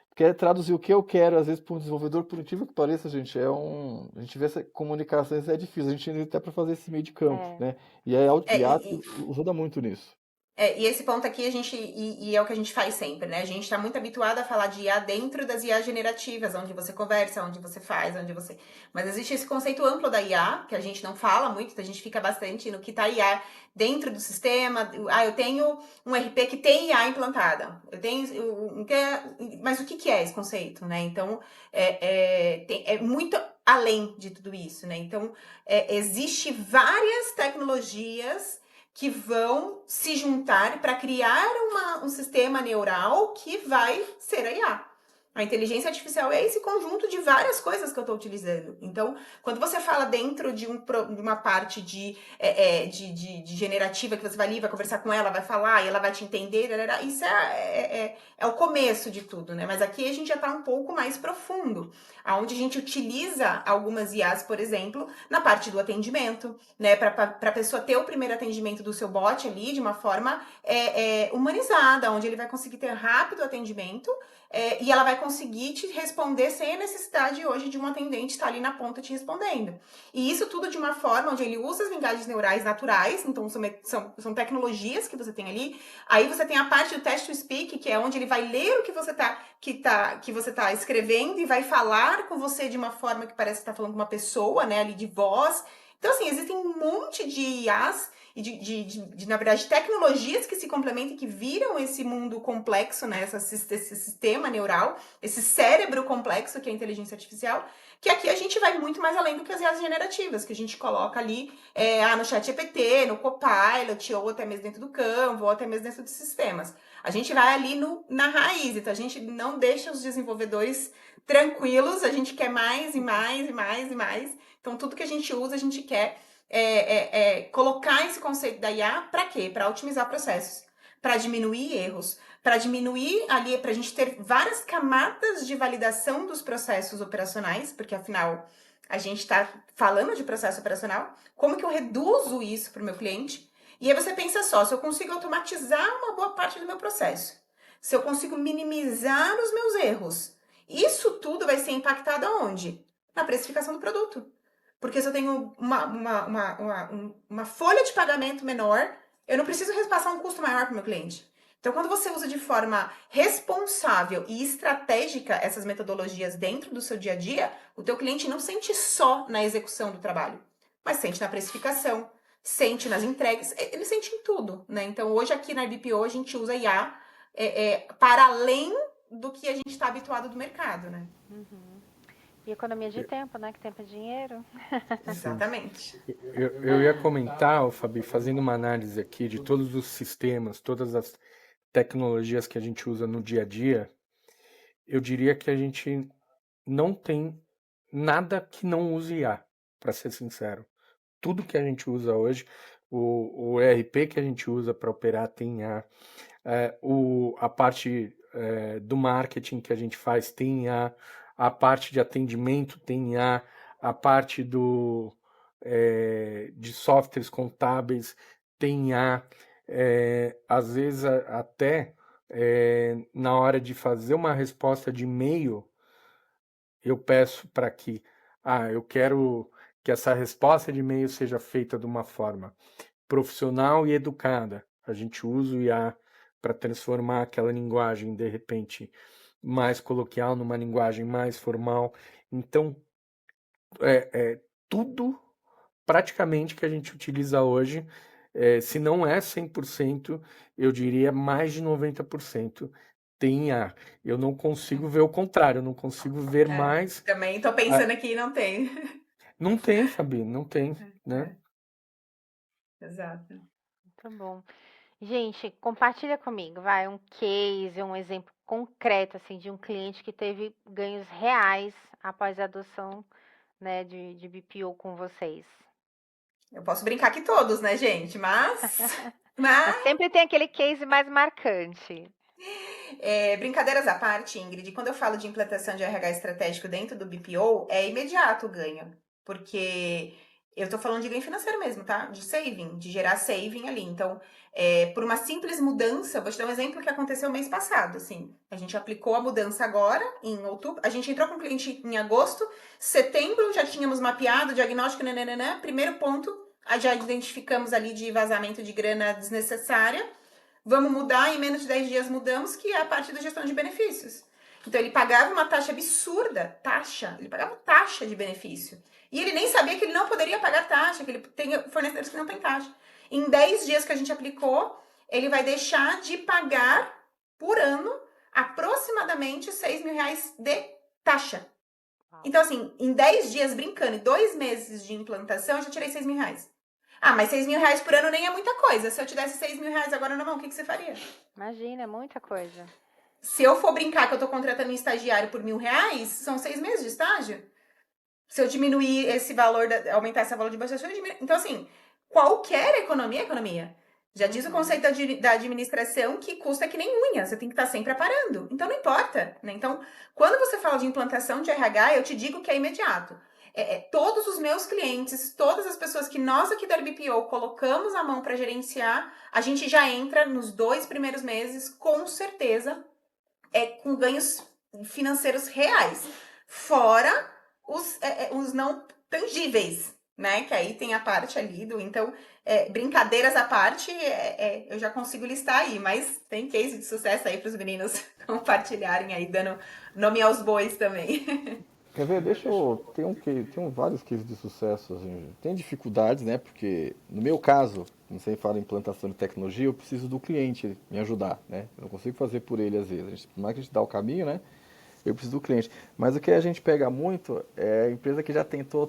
porque traduzir o que eu quero, às vezes, para um desenvolvedor, por incrível que pareça, gente, a gente vê essa comunicações é difícil, a gente ainda até para fazer esse meio de campo, É. né? E aí a É, IA e, ajuda muito nisso. e esse ponto aqui a gente, e é o que a gente faz sempre, né? A gente está muito habituado a falar de IA dentro das IA generativas, onde você conversa, onde você faz, onde você. Mas existe esse conceito amplo da IA, que a gente não fala muito, a gente fica bastante no que está IA dentro do sistema. Ah, eu tenho um RP que tem IA implantada. Eu tenho. Mas o que é esse conceito, né? Então, é muito além de tudo isso, né? Então, existe várias tecnologias que vão se juntar para criar um sistema neural que vai ser a IA. A inteligência artificial é esse conjunto de várias coisas que eu estou utilizando. Então, quando você fala dentro de uma parte de generativa, que você vai ali, vai conversar com ela, vai falar, e ela vai te entender, isso é o começo de tudo, né? Mas aqui a gente já está um pouco mais profundo, onde a gente utiliza algumas IAs, por exemplo, na parte do atendimento, né? Para a pessoa ter o primeiro atendimento do seu bot ali de uma forma humanizada, onde ele vai conseguir ter rápido atendimento e ela vai conseguir te responder sem a necessidade hoje de um atendente estar ali na ponta te respondendo. E isso tudo de uma forma onde ele usa as linguagens neurais naturais, então são tecnologias que você tem ali. Aí você tem a parte do text to speak, que é onde ele vai ler o que você tá escrevendo e vai falar com você de uma forma que parece que tá falando com uma pessoa, né, ali de voz. Então, assim, existem um monte de IAs e na verdade, tecnologias que se complementam e que viram esse mundo complexo, né? Esse sistema neural, esse cérebro complexo que é a inteligência artificial, que aqui a gente vai muito mais além do que as IAs generativas, que a gente coloca ali no chat GPT, no Copilot, ou até mesmo dentro do Canva, ou até mesmo dentro dos sistemas. A gente vai ali na raiz, então a gente não deixa os desenvolvedores tranquilos, a gente quer mais e mais e mais e mais. Então, tudo que a gente usa, a gente quer colocar esse conceito da IA para quê? Para otimizar processos, para diminuir erros, para diminuir ali, para a gente ter várias camadas de validação dos processos operacionais, porque afinal a gente está falando de processo operacional. Como que eu reduzo isso para o meu cliente? E aí você pensa só, se eu consigo automatizar uma boa parte do meu processo, se eu consigo minimizar os meus erros, isso tudo vai ser impactado aonde? Na precificação do produto. Porque se eu tenho uma folha de pagamento menor, eu não preciso repassar um custo maior para o meu cliente. Então, quando você usa de forma responsável e estratégica essas metodologias dentro do seu dia a dia, o teu cliente não sente só na execução do trabalho, mas sente na precificação, sente nas entregas, ele sente em tudo, né? Então, hoje aqui na BPO a gente usa IA para além do que a gente está habituado do mercado, né? Uhum. E economia de tempo, né? Que tempo é dinheiro. Sim. Exatamente. Eu ia comentar, ô, Fabi, fazendo uma análise aqui de todos os sistemas, todas as tecnologias que a gente usa no dia a dia, eu diria que a gente não tem nada que não use IA, para ser sincero. Tudo que a gente usa hoje, o ERP que a gente usa para operar tem IA, a parte do marketing que a gente faz tem IA, a parte de atendimento tem IA, a parte de softwares contábeis tem IA, às vezes até na hora de fazer uma resposta de e-mail, eu peço para que, eu quero que essa resposta de e-mail seja feita de uma forma profissional e educada. A gente usa o IA para transformar aquela linguagem, de repente, mais coloquial numa linguagem mais formal. Então, tudo praticamente que a gente utiliza hoje, se não é 100%, eu diria mais de 90% tem IA. Eu não consigo ver o contrário, eu não consigo ver mais. Também tô pensando aqui e não tem. Não tem, Fabi, não tem, né? Exato. Muito bom. Gente, compartilha comigo, vai, um case, um exemplo concreto, assim, de um cliente que teve ganhos reais após a adoção, né, de BPO com vocês. Eu posso brincar que todos, né, gente? Mas Mas sempre tem aquele case mais marcante. brincadeiras à parte, Ingrid, quando eu falo de implantação de RH estratégico dentro do BPO, é imediato o ganho. Porque eu tô falando de ganho financeiro mesmo, tá? De saving, de gerar saving ali. Então, por uma simples mudança, vou te dar um exemplo que aconteceu mês passado, assim. A gente aplicou a mudança agora, em outubro. A gente entrou com o cliente em agosto, setembro já tínhamos mapeado o diagnóstico, nananana. Primeiro ponto, já identificamos ali de vazamento de grana desnecessária. Vamos mudar, em menos de 10 dias mudamos, que é a parte da gestão de benefícios. Então ele pagava uma taxa absurda, ele pagava taxa de benefício. E ele nem sabia que ele não poderia pagar taxa, que ele tem fornecedores que não têm taxa. Em 10 dias que a gente aplicou, ele vai deixar de pagar por ano aproximadamente R$ 6.000 de taxa. Então, assim, em 10 dias brincando e 2 meses de implantação, eu já tirei R$ 6.000. Ah, mas R$ 6.000 por ano nem é muita coisa. Se eu te desse R$ 6.000 agora na mão, o que você faria? Imagina, é muita coisa. Se eu for brincar que eu tô contratando um estagiário por R$ 1.000, são 6 meses de estágio. Se eu diminuir esse valor, aumentar esse valor de baixa, então assim, qualquer economia é economia. Já diz o conceito da administração que custa que nem unha, você tem que estar sempre aparando. Então não importa, né? Então, quando você fala de implantação de RH, eu te digo que é imediato. Todos os meus clientes, todas as pessoas que nós aqui da BPO colocamos a mão para gerenciar, a gente já entra nos 2 primeiros meses, com certeza, com ganhos financeiros reais. Fora os não tangíveis, né? Que aí tem a parte ali do. Então, brincadeiras à parte, eu já consigo listar aí, mas tem case de sucesso aí para os meninos compartilharem aí, dando nome aos bois também. Quer ver? Deixa eu. Tem vários cases de sucesso. Assim. Tem dificuldades, né? Porque no meu caso, como você fala em implantação de tecnologia, eu preciso do cliente me ajudar, né? Eu não consigo fazer por ele às vezes. Por mais que a gente dá o caminho, né? Eu preciso do cliente. Mas o que a gente pega muito é a empresa que já tentou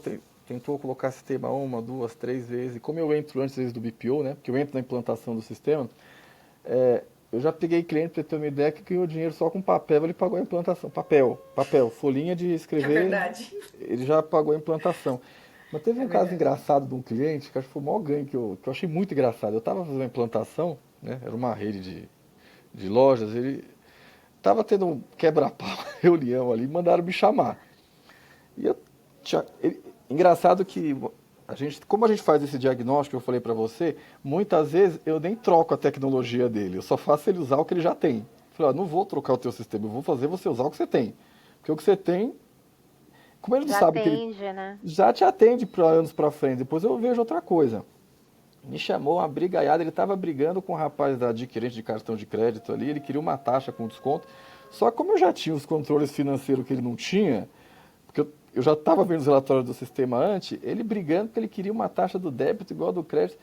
colocar sistema uma, duas, três vezes. E como eu entro antes vezes do BPO, né? Porque eu entro na implantação do sistema, eu já peguei cliente, para ter uma ideia, que ganhou dinheiro só com papel, ele pagou a implantação. Papel, folhinha de É escrever, verdade. ele já pagou a implantação. Mas teve É um caso verdade. engraçado de um cliente, que acho que foi o maior ganho que eu achei muito engraçado. Eu estava fazendo uma implantação, né? Era uma rede de lojas, ele estava tendo um quebra-pau, reunião ali, mandaram me chamar. E engraçado que como a gente faz esse diagnóstico que eu falei para você, muitas vezes eu nem troco a tecnologia dele, eu só faço ele usar o que ele já tem. Eu falei, não vou trocar o teu sistema, eu vou fazer você usar o que você tem. Porque o que você tem, como ele não Já sabe que ele atende, né? já te atende para anos para frente, depois eu vejo outra coisa. Me chamou uma brigaiada, ele estava brigando com o rapaz da adquirente de cartão de crédito ali, ele queria uma taxa com desconto. Só que como eu já tinha os controles financeiros que ele não tinha, porque eu já estava vendo os relatórios do sistema antes, ele brigando porque ele queria uma taxa do débito igual a do crédito.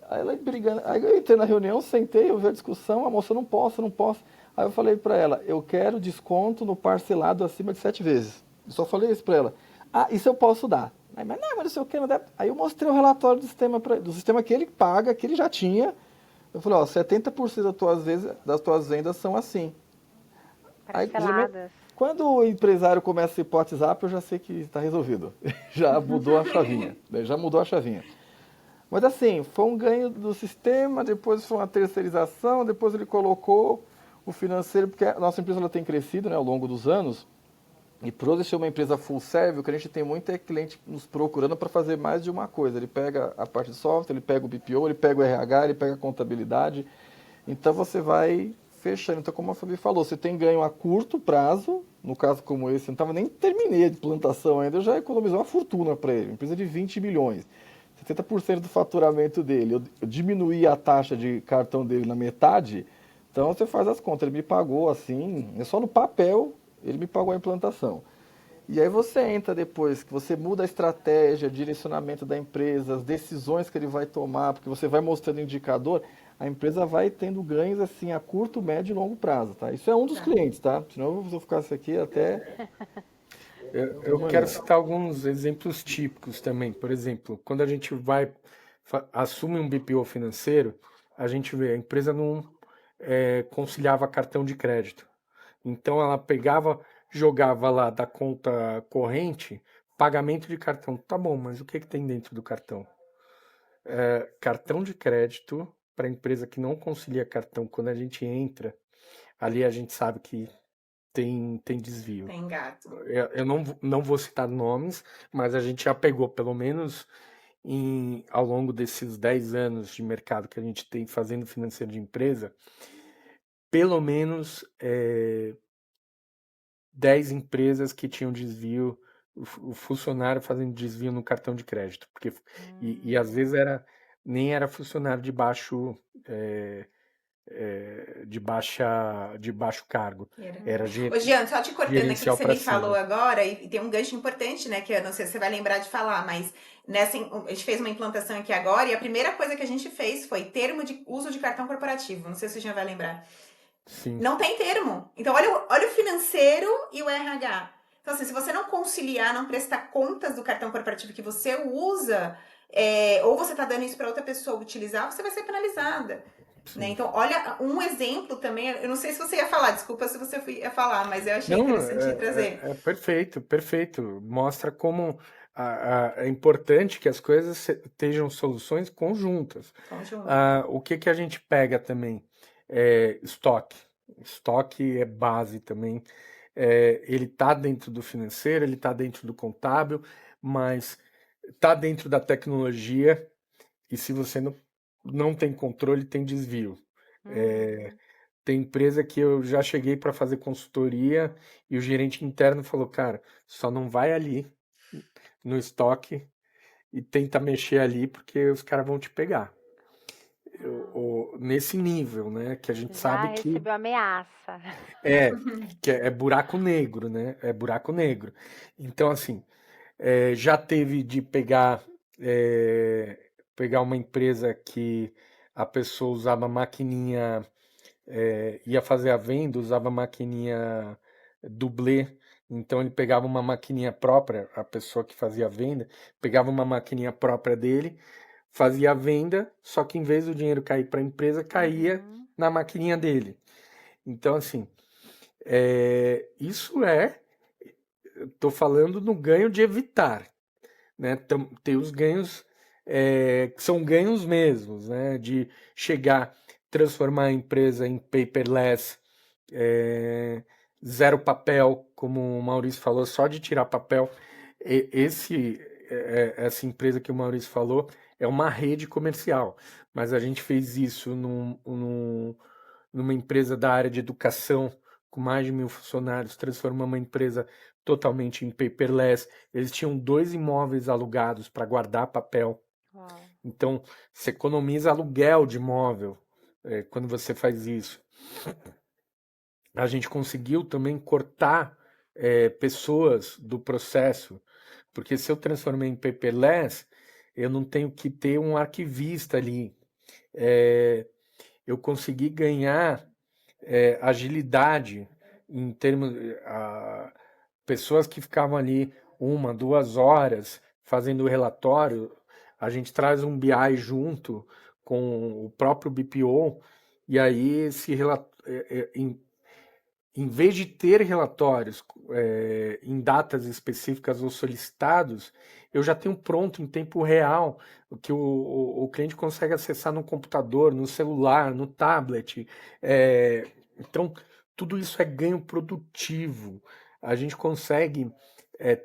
Aí ela brigando, aí eu entrei na reunião, sentei, eu vi a discussão, a moça, não posso, não posso. Aí eu falei para ela, eu quero desconto no parcelado acima de 7 vezes. Eu só falei isso para ela. Ah, isso eu posso dar. Aí, mas não sei o que, não deve. Aí eu mostrei o relatório do sistema que ele paga, que ele já tinha. Eu falei, ó, 70% das tuas vendas são assim. Aí, Parceladas. quando o empresário começa a ir pro WhatsApp, eu já sei que está resolvido. Já mudou a chavinha. Né? Já mudou a chavinha. Mas assim, foi um ganho do sistema, depois foi uma terceirização, depois ele colocou o financeiro, porque a nossa empresa ela tem crescido, né, ao longo dos anos. E por hoje ser uma empresa full service, o que a gente tem muito é cliente nos procurando para fazer mais de uma coisa. Ele pega a parte de software, ele pega o BPO, ele pega o RH, ele pega a contabilidade. Então você vai fechando. Então, como a Fabi falou, você tem ganho a curto prazo, no caso como esse, eu não estava nem terminei a implantação ainda, eu já economizei uma fortuna para ele, uma empresa de 20 milhões. 70% do faturamento dele, eu diminuí a taxa de cartão dele na metade, então você faz as contas, ele me pagou assim, é só no papel, ele me pagou a implantação. E aí você entra depois, que você muda a estratégia, direcionamento da empresa, as decisões que ele vai tomar, porque você vai mostrando indicador, a empresa vai tendo ganhos assim a curto, médio e longo prazo, tá? Isso é um dos Tá. clientes, tá? Senão eu vou ficar isso aqui até Eu quero amanhã. citar alguns exemplos típicos também. Por exemplo, quando a gente assume um BPO financeiro, a gente vê a empresa não conciliava cartão de crédito. Então ela pegava, jogava lá da conta corrente, pagamento de cartão. Tá bom, mas o que que tem dentro do cartão? cartão de crédito para empresa que não concilia cartão. Quando a gente entra, ali a gente sabe que tem desvio. Tem gato. Eu não vou citar nomes, mas a gente já pegou, pelo menos ao longo desses 10 anos de mercado que a gente tem fazendo financeiro de empresa, pelo menos 10 empresas que tinham desvio, o funcionário fazendo desvio no cartão de crédito. E às vezes nem era funcionário de baixo de baixo cargo. Era Ô, Jean, só te cortando aqui que gerencial você para me falou cima. agora, e tem um gancho importante, né, que eu não sei se você vai lembrar de falar, mas a gente fez uma implantação aqui agora e a primeira coisa que a gente fez foi termo de uso de cartão corporativo. Não sei se o Jean vai lembrar. Sim. Não tem termo. Então, olha o financeiro e o RH. Então, assim, se você não conciliar, não prestar contas do cartão corporativo que você usa, ou você está dando isso para outra pessoa utilizar, você vai ser penalizada. Né? Então, olha, um exemplo também, eu não sei se você ia falar, desculpa se você ia falar, mas eu achei Não, interessante trazer. perfeito, perfeito. Mostra como é importante que as coisas estejam soluções conjuntas. Conjunto. O que a gente pega também? Estoque. Estoque é base também. Ele está dentro do financeiro, ele está dentro do contábil, mas está dentro da tecnologia, e se você não tem controle, tem desvio. Tem empresa que eu já cheguei para fazer consultoria e o gerente interno falou, cara, só não vai ali no estoque e tenta mexer ali porque os caras vão te pegar. Nesse nível, né? Que a gente Já sabe que recebeu ameaça. é buraco negro, né? É buraco negro. Então, assim, já teve de pegar uma empresa que a pessoa usava maquininha, ia fazer a venda, usava maquininha dublê, então ele pegava uma maquininha própria, a pessoa que fazia a venda, pegava uma maquininha própria dele, fazia a venda, só que em vez do dinheiro cair para a empresa, caía na maquininha dele. Então, assim, isso estou falando no ganho de evitar, né? Tem os ganhos que são ganhos mesmos, né? De chegar, transformar a empresa em paperless, zero papel, como o Maurício falou, só de tirar papel. Essa empresa que o Maurício falou é uma rede comercial, mas a gente fez isso numa empresa da área de educação com mais de 1.000 funcionários, transformamos uma empresa totalmente em paperless. Eles tinham 2 imóveis alugados para guardar papel. Uau. Então, você economiza aluguel de imóvel quando você faz isso. A gente conseguiu também cortar pessoas do processo, porque se eu transformei em paperless, eu não tenho que ter um arquivista ali. Eu consegui ganhar agilidade em termos pessoas que ficavam ali 1, 2 horas fazendo o relatório, a gente traz um BI junto com o próprio BPO e aí esse em vez de ter relatórios em datas específicas ou solicitados, eu já tenho pronto em tempo real que o cliente consegue acessar no computador, no celular, no tablet. Então, tudo isso é ganho produtivo. A gente consegue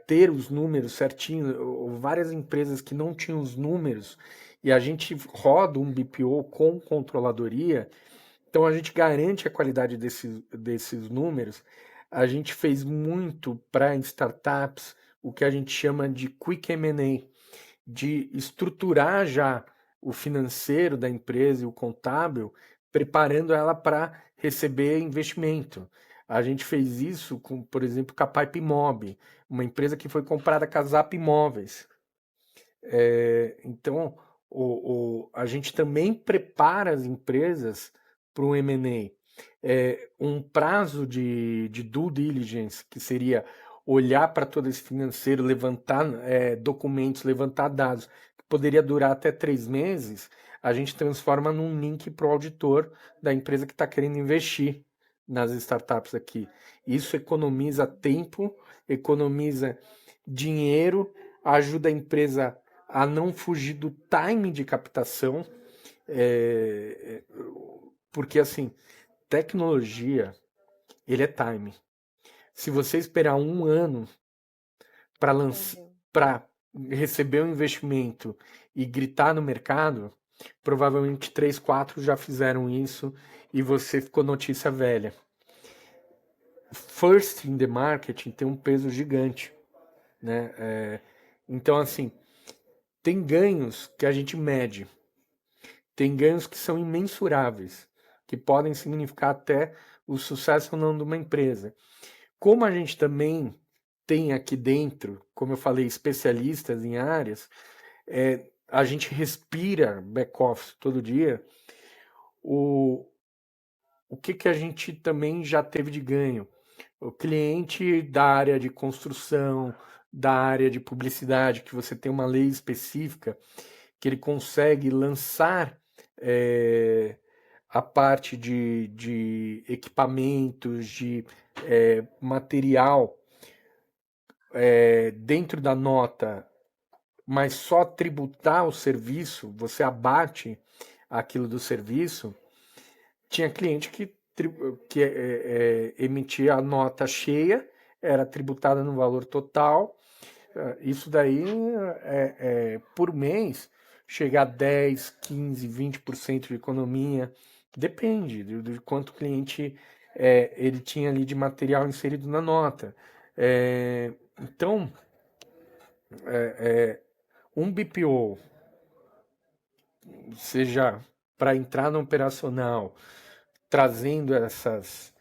ter os números certinho. Várias empresas que não tinham os números e a gente roda um BPO com controladoria, então a gente garante a qualidade desses números. A gente fez muito para startups o que a gente chama de Quick M&A, de estruturar já o financeiro da empresa e o contábil, preparando ela para receber investimento. A gente fez isso com, por exemplo, com a Pipe Mob, uma empresa que foi comprada com a Zap Imóveis. Então, a gente também prepara as empresas para o M&A. Um prazo de due diligence, que seria olhar para todo esse financeiro, levantar documentos, levantar dados, que poderia durar até 3 meses, a gente transforma num link para o auditor da empresa que está querendo investir nas startups aqui. Isso economiza tempo, economiza dinheiro, ajuda a empresa a não fugir do time de captação, porque assim, tecnologia, ele é time. Se você esperar um ano para receber um investimento e gritar no mercado, provavelmente 3, 4 já fizeram isso e você ficou notícia velha. First in the market tem um peso gigante, né? Então, assim, tem ganhos que a gente mede, tem ganhos que são imensuráveis, que podem significar até o sucesso ou não de uma empresa. Como a gente também tem aqui dentro, como eu falei, especialistas em áreas, a gente respira back-office todo dia, o que a gente também já teve de ganho? O cliente da área de construção, da área de publicidade, que você tem uma lei específica, que ele consegue lançar a parte de equipamentos, de material dentro da nota, mas só tributar o serviço, você abate aquilo do serviço. Tinha cliente que emitia a nota cheia, era tributada no valor total. Isso daí, por mês, chega a 10, 15, 20% de economia. Depende de quanto o cliente ele tinha ali de material inserido na nota. Então, um BPO, seja para entrar no operacional, trazendo essas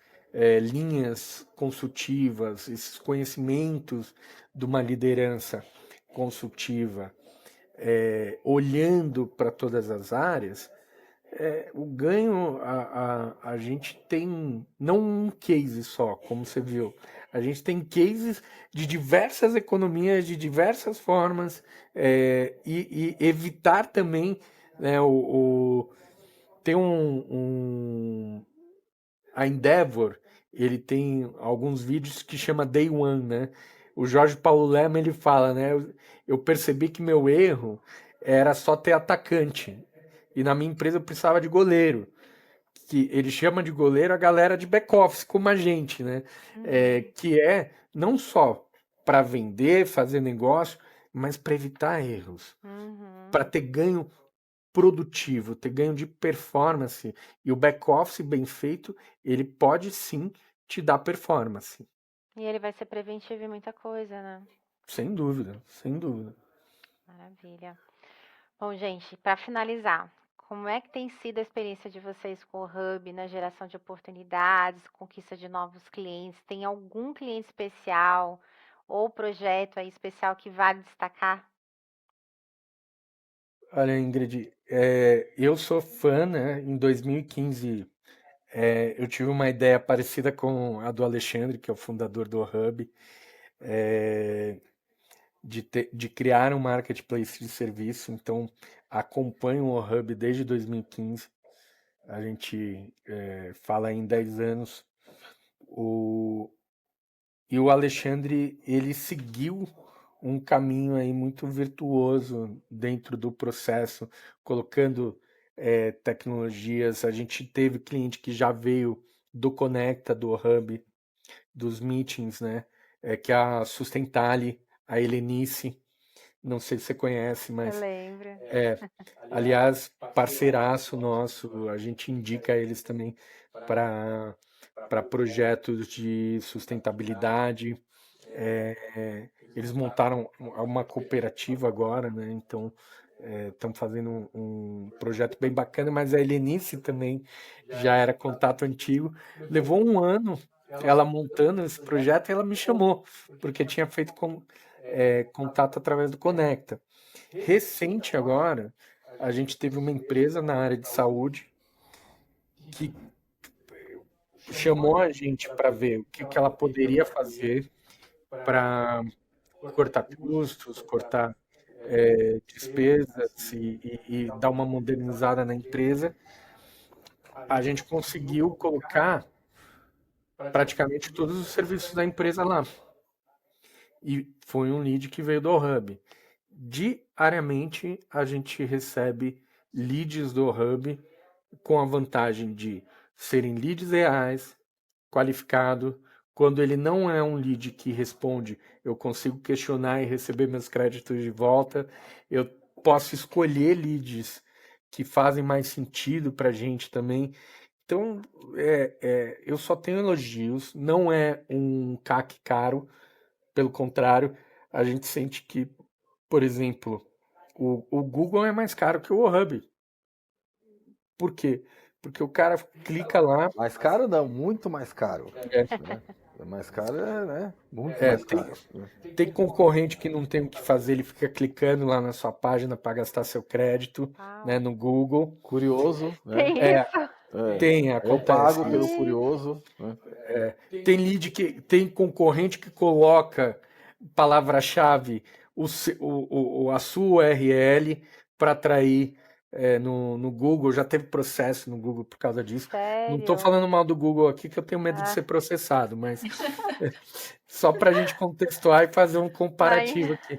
linhas consultivas, esses conhecimentos de uma liderança consultiva, olhando para todas as áreas, o ganho a gente tem não um case só, como você viu, a gente tem cases de diversas economias, de diversas formas, e evitar também, né, tem a Endeavor, ele tem alguns vídeos que chama Day One, né? O Jorge Paulo Lema, ele fala, né? Eu percebi que meu erro era só ter atacante. E na minha empresa eu precisava de goleiro. Que ele chama de goleiro a galera de back-office, como a gente, né? Que é não só para vender, fazer negócio, mas para evitar erros. Para ter ganho produtivo, ter ganho de performance. E o back-office bem feito, ele pode sim te dar performance. E ele vai ser preventivo em muita coisa, né? Sem dúvida, sem dúvida. Maravilha. Bom, gente, para finalizar, como é que tem sido a experiência de vocês com o Hub na geração de oportunidades, conquista de novos clientes? Tem algum cliente especial ou projeto aí especial que vale destacar? Olha, Ingrid, eu sou fã, né? Em 2015, eu tive uma ideia parecida com a do Alexandre, que é o fundador do Hub, de criar um marketplace de serviço. Então, acompanho o Hub desde 2015. A gente fala em 10 anos. E o Alexandre, ele seguiu um caminho aí muito virtuoso dentro do processo, colocando tecnologias. A gente teve cliente que já veio do Conecta, do Hub, dos meetings, né? Que é a Sustentale, a Helenice, não sei se você conhece, Eu mas lembro. aliás, parceiraço nosso, a gente indica eles também para projetos de sustentabilidade. Eles montaram uma cooperativa agora, né? Então estão fazendo um projeto bem bacana, mas a Helenice também já era contato antigo. Levou um ano ela montando esse projeto e ela me chamou, porque tinha feito contato através do Conecta. Recente agora, a gente teve uma empresa na área de saúde que chamou a gente para ver o que ela poderia fazer para cortar custos, cortar despesas e dar uma modernizada na empresa. A gente conseguiu colocar praticamente todos os serviços da empresa lá. E foi um lead que veio do Hub. diariamente a gente recebe leads do Hub com a vantagem de serem leads reais, qualificado. Quando ele não é um lead que responde, eu consigo questionar e receber meus créditos de volta. Eu posso escolher leads que fazem mais sentido para a gente também. Então, eu só tenho elogios. Não é um CAC caro, pelo contrário, a gente sente que, por exemplo, o Google é mais caro que o Hub. Por quê? Porque o cara clica lá. Mais caro não, muito mais caro. É, Né? Mais caro né? Muito É, mais caro. tem concorrente que não tem o que fazer, ele fica clicando lá na sua página para gastar seu crédito, né, no Google. Curioso, né? Tem É, isso? tem, Eu acontece pago pelo isso. curioso. Né? Tem concorrente que coloca palavra-chave, a sua URL para atrair no Google. Já teve processo no Google por causa disso. Não estou Sério? falando mal do Google aqui, que eu tenho medo de Ah. ser processado, mas só para a gente contextuar e fazer um comparativo aqui.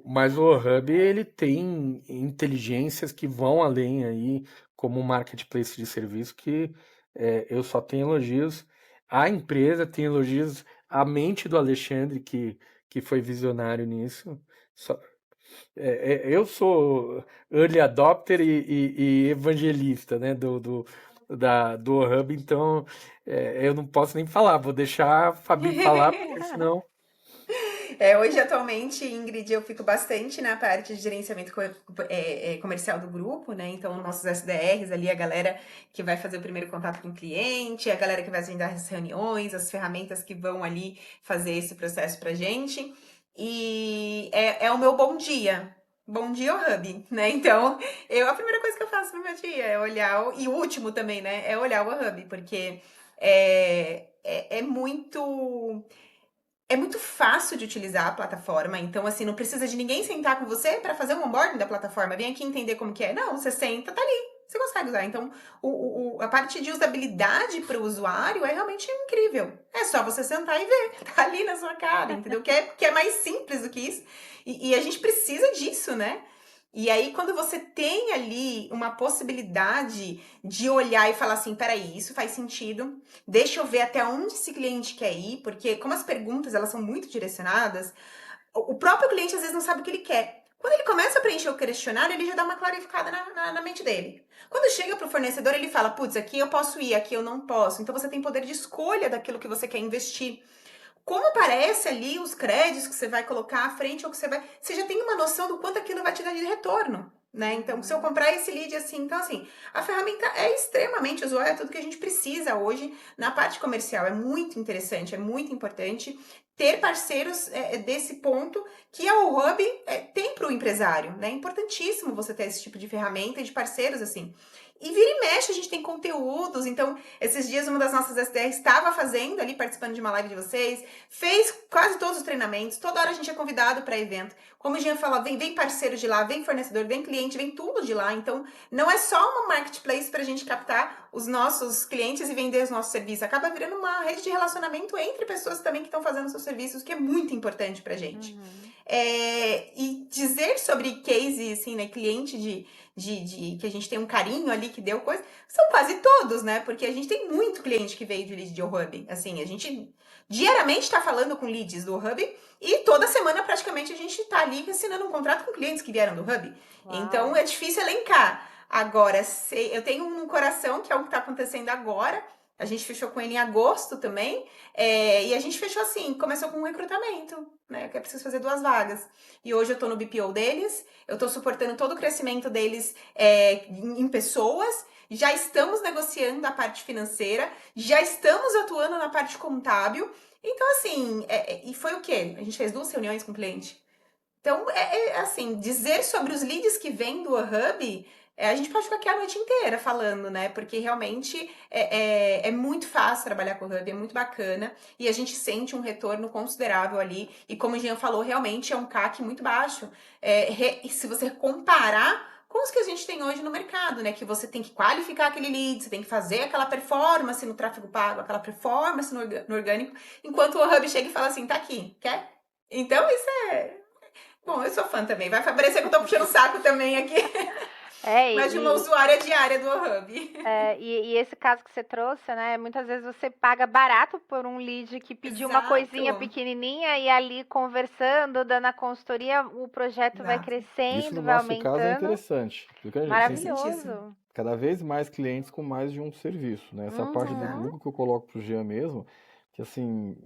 Mas o Hub, ele tem inteligências que vão além aí, como um marketplace de serviço, que eu só tenho elogios. A empresa tem elogios, a mente do Alexandre, que foi visionário nisso. Eu sou early adopter e evangelista, né, do Hub, então eu não posso nem falar, vou deixar a Fabi falar, porque senão... Hoje, atualmente, Ingrid, eu fico bastante na parte de gerenciamento comercial do grupo, né? Então, nossos SDRs ali, a galera que vai fazer o primeiro contato com o cliente, a galera que vai agendar as reuniões, as ferramentas que vão ali fazer esse processo pra gente. E é o meu bom dia. Bom dia, Hub, né? Então, a primeira coisa que eu faço no meu dia é olhar, e o último também, né? É olhar o Hub, porque é muito... É muito fácil de utilizar a plataforma, então assim, não precisa de ninguém sentar com você para fazer um onboarding da plataforma. Vem aqui entender como que é. Não, você senta, tá ali, você consegue usar. Então, a parte de usabilidade para o usuário é realmente incrível. É só você sentar e ver, tá ali na sua cara, entendeu? Que é mais simples do que isso. E a gente precisa disso, né? E aí, quando você tem ali uma possibilidade de olhar e falar assim, peraí, isso faz sentido, deixa eu ver até onde esse cliente quer ir, porque como as perguntas elas são muito direcionadas, o próprio cliente às vezes não sabe o que ele quer. Quando ele começa a preencher o questionário, ele já dá uma clarificada na mente dele. Quando chega para o fornecedor, ele fala, putz, aqui eu posso ir, aqui eu não posso. Então você tem poder de escolha daquilo que você quer investir. Como aparece ali os créditos que você vai colocar à frente ou que você já tem uma noção do quanto aquilo vai te dar de retorno, né? Então, se eu comprar esse lead assim, então assim, a ferramenta é extremamente usual, é tudo que a gente precisa hoje na parte comercial. É muito interessante, é muito importante ter parceiros desse ponto que o Hub tem para o empresário, né? É importantíssimo você ter esse tipo de ferramenta e de parceiros assim. E vira e mexe, a gente tem conteúdos. Então, esses dias, uma das nossas SDRs estava fazendo ali, participando de uma live de vocês, fez quase todos os treinamentos, toda hora a gente é convidado para evento. Como o Jean falou, vem parceiro de lá, vem fornecedor, vem cliente, vem tudo de lá. Então, não é só uma marketplace para a gente captar os nossos clientes e vender os nossos serviços. Acaba virando uma rede de relacionamento entre pessoas também que estão fazendo seus serviços, que é muito importante para a gente. E dizer sobre case, assim, né, cliente que a gente tem um carinho ali, que deu coisa, são quase todos, né? Porque a gente tem muito cliente que veio de lead de Hub. Assim, a gente diariamente está falando com leads do Hub e toda semana praticamente a gente está ali assinando um contrato com clientes que vieram do Hub. Uau. Então é difícil elencar. Agora, eu tenho um no coração, que é o que está acontecendo agora. A gente fechou com ele em agosto também. E a gente fechou assim, começou com um recrutamento, né? Que é preciso fazer 2 vagas. E hoje eu tô no BPO deles, eu tô suportando todo o crescimento deles em pessoas. Já estamos negociando a parte financeira, já estamos atuando na parte contábil. Então, assim, e foi o quê? A gente fez 2 reuniões com o cliente. Então, assim, dizer sobre os leads que vêm do Hub, a gente pode ficar aqui a noite inteira falando, né? Porque realmente é muito fácil trabalhar com o Hub, é muito bacana e a gente sente um retorno considerável ali. E como o Jean falou, realmente é um CAC muito baixo. Se você comparar com os que a gente tem hoje no mercado, né? Que você tem que qualificar aquele lead, você tem que fazer aquela performance no tráfego pago, aquela performance no orgânico, enquanto o Hub chega e fala assim, tá aqui, quer? Então, isso Bom, eu sou fã também. Vai parecer que eu tô puxando o saco também aqui. É, Mas de uma usuária diária do Hub. e esse caso que você trouxe, né? Muitas vezes você paga barato por um lead que pediu uma coisinha Exato. pequenininha e ali conversando, dando a consultoria, o projeto vai Exato. Isso crescendo, no vai nosso caso é aumentando. interessante, porque a gente Interessantíssimo. Maravilhoso. cada vez mais clientes com mais de um serviço, né? Essa parte do Uhum. Google que eu coloco pro Jean mesmo, que assim,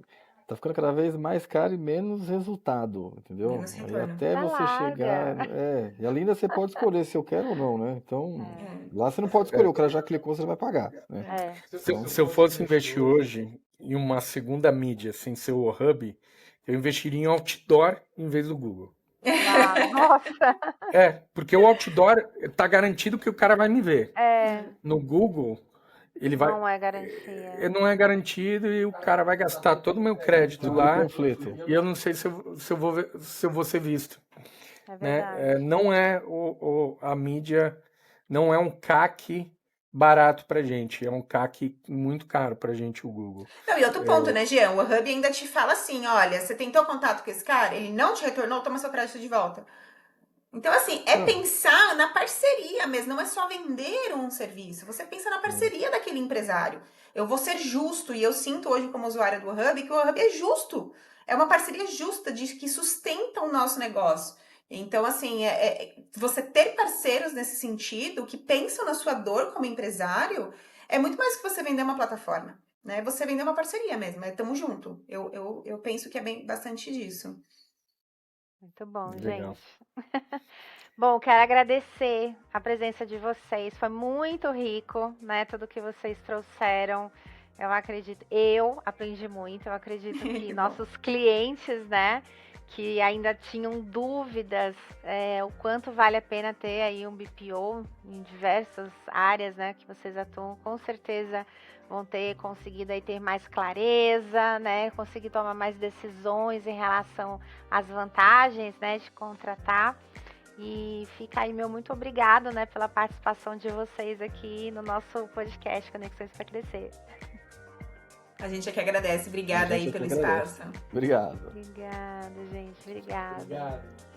tá ficando cada vez mais caro e menos resultado, entendeu? Menos Aí retorno. até Tá você chegar, larga. e além ainda você pode escolher se eu quero ou não, né? Então, É. lá você não pode escolher, o cara já clicou, você vai pagar, né? É. Se eu fosse investir hoje em uma segunda mídia sem ser o Hub, eu investiria em outdoor em vez do Google. Ah, nossa. Porque o outdoor tá garantido que o cara vai me ver. É, No Google, ele vai. não é garantia. Não é garantido e o cara vai gastar todo o meu crédito Tipo lá panfleto. e eu não sei se eu vou ser visto. É Né? verdade. Não é a mídia, não é um CAC barato pra gente, é um CAC muito caro pra gente, o Google. Não, e outro ponto, né, Jean? O Hub ainda te fala assim: olha, você tentou contato com esse cara, ele não te retornou, toma seu crédito de volta. Então, assim, é Não, pensar na parceria mesmo, não é só vender um serviço, você pensa na parceria daquele empresário. Eu vou ser justo, e eu sinto hoje como usuária do Hub que o Hub é justo. É uma parceria justa de que sustenta o nosso negócio. Então, assim, você ter parceiros nesse sentido, que pensam na sua dor como empresário, é muito mais que você vender uma plataforma, né? Você vender uma parceria mesmo, é tamo junto. Eu penso que é bastante disso. Muito bom, Legal. gente. Bom, quero agradecer a presença de vocês. Foi muito rico, né? Tudo que vocês trouxeram. Eu aprendi muito. Eu acredito que Que bom. nossos clientes, né? Que ainda tinham dúvidas, o quanto vale a pena ter aí um BPO em diversas áreas, né? Que vocês atuam, com certeza vão ter conseguido aí ter mais clareza, né? Conseguir tomar mais decisões em relação às vantagens, né? De contratar. E fica aí meu muito obrigado, né, pela participação de vocês aqui no nosso podcast Conexões para Crescer. A gente é que agradece. Obrigada a gente aí é que pelo agradece. espaço. Obrigado. Obrigada, gente. Obrigada. Obrigado.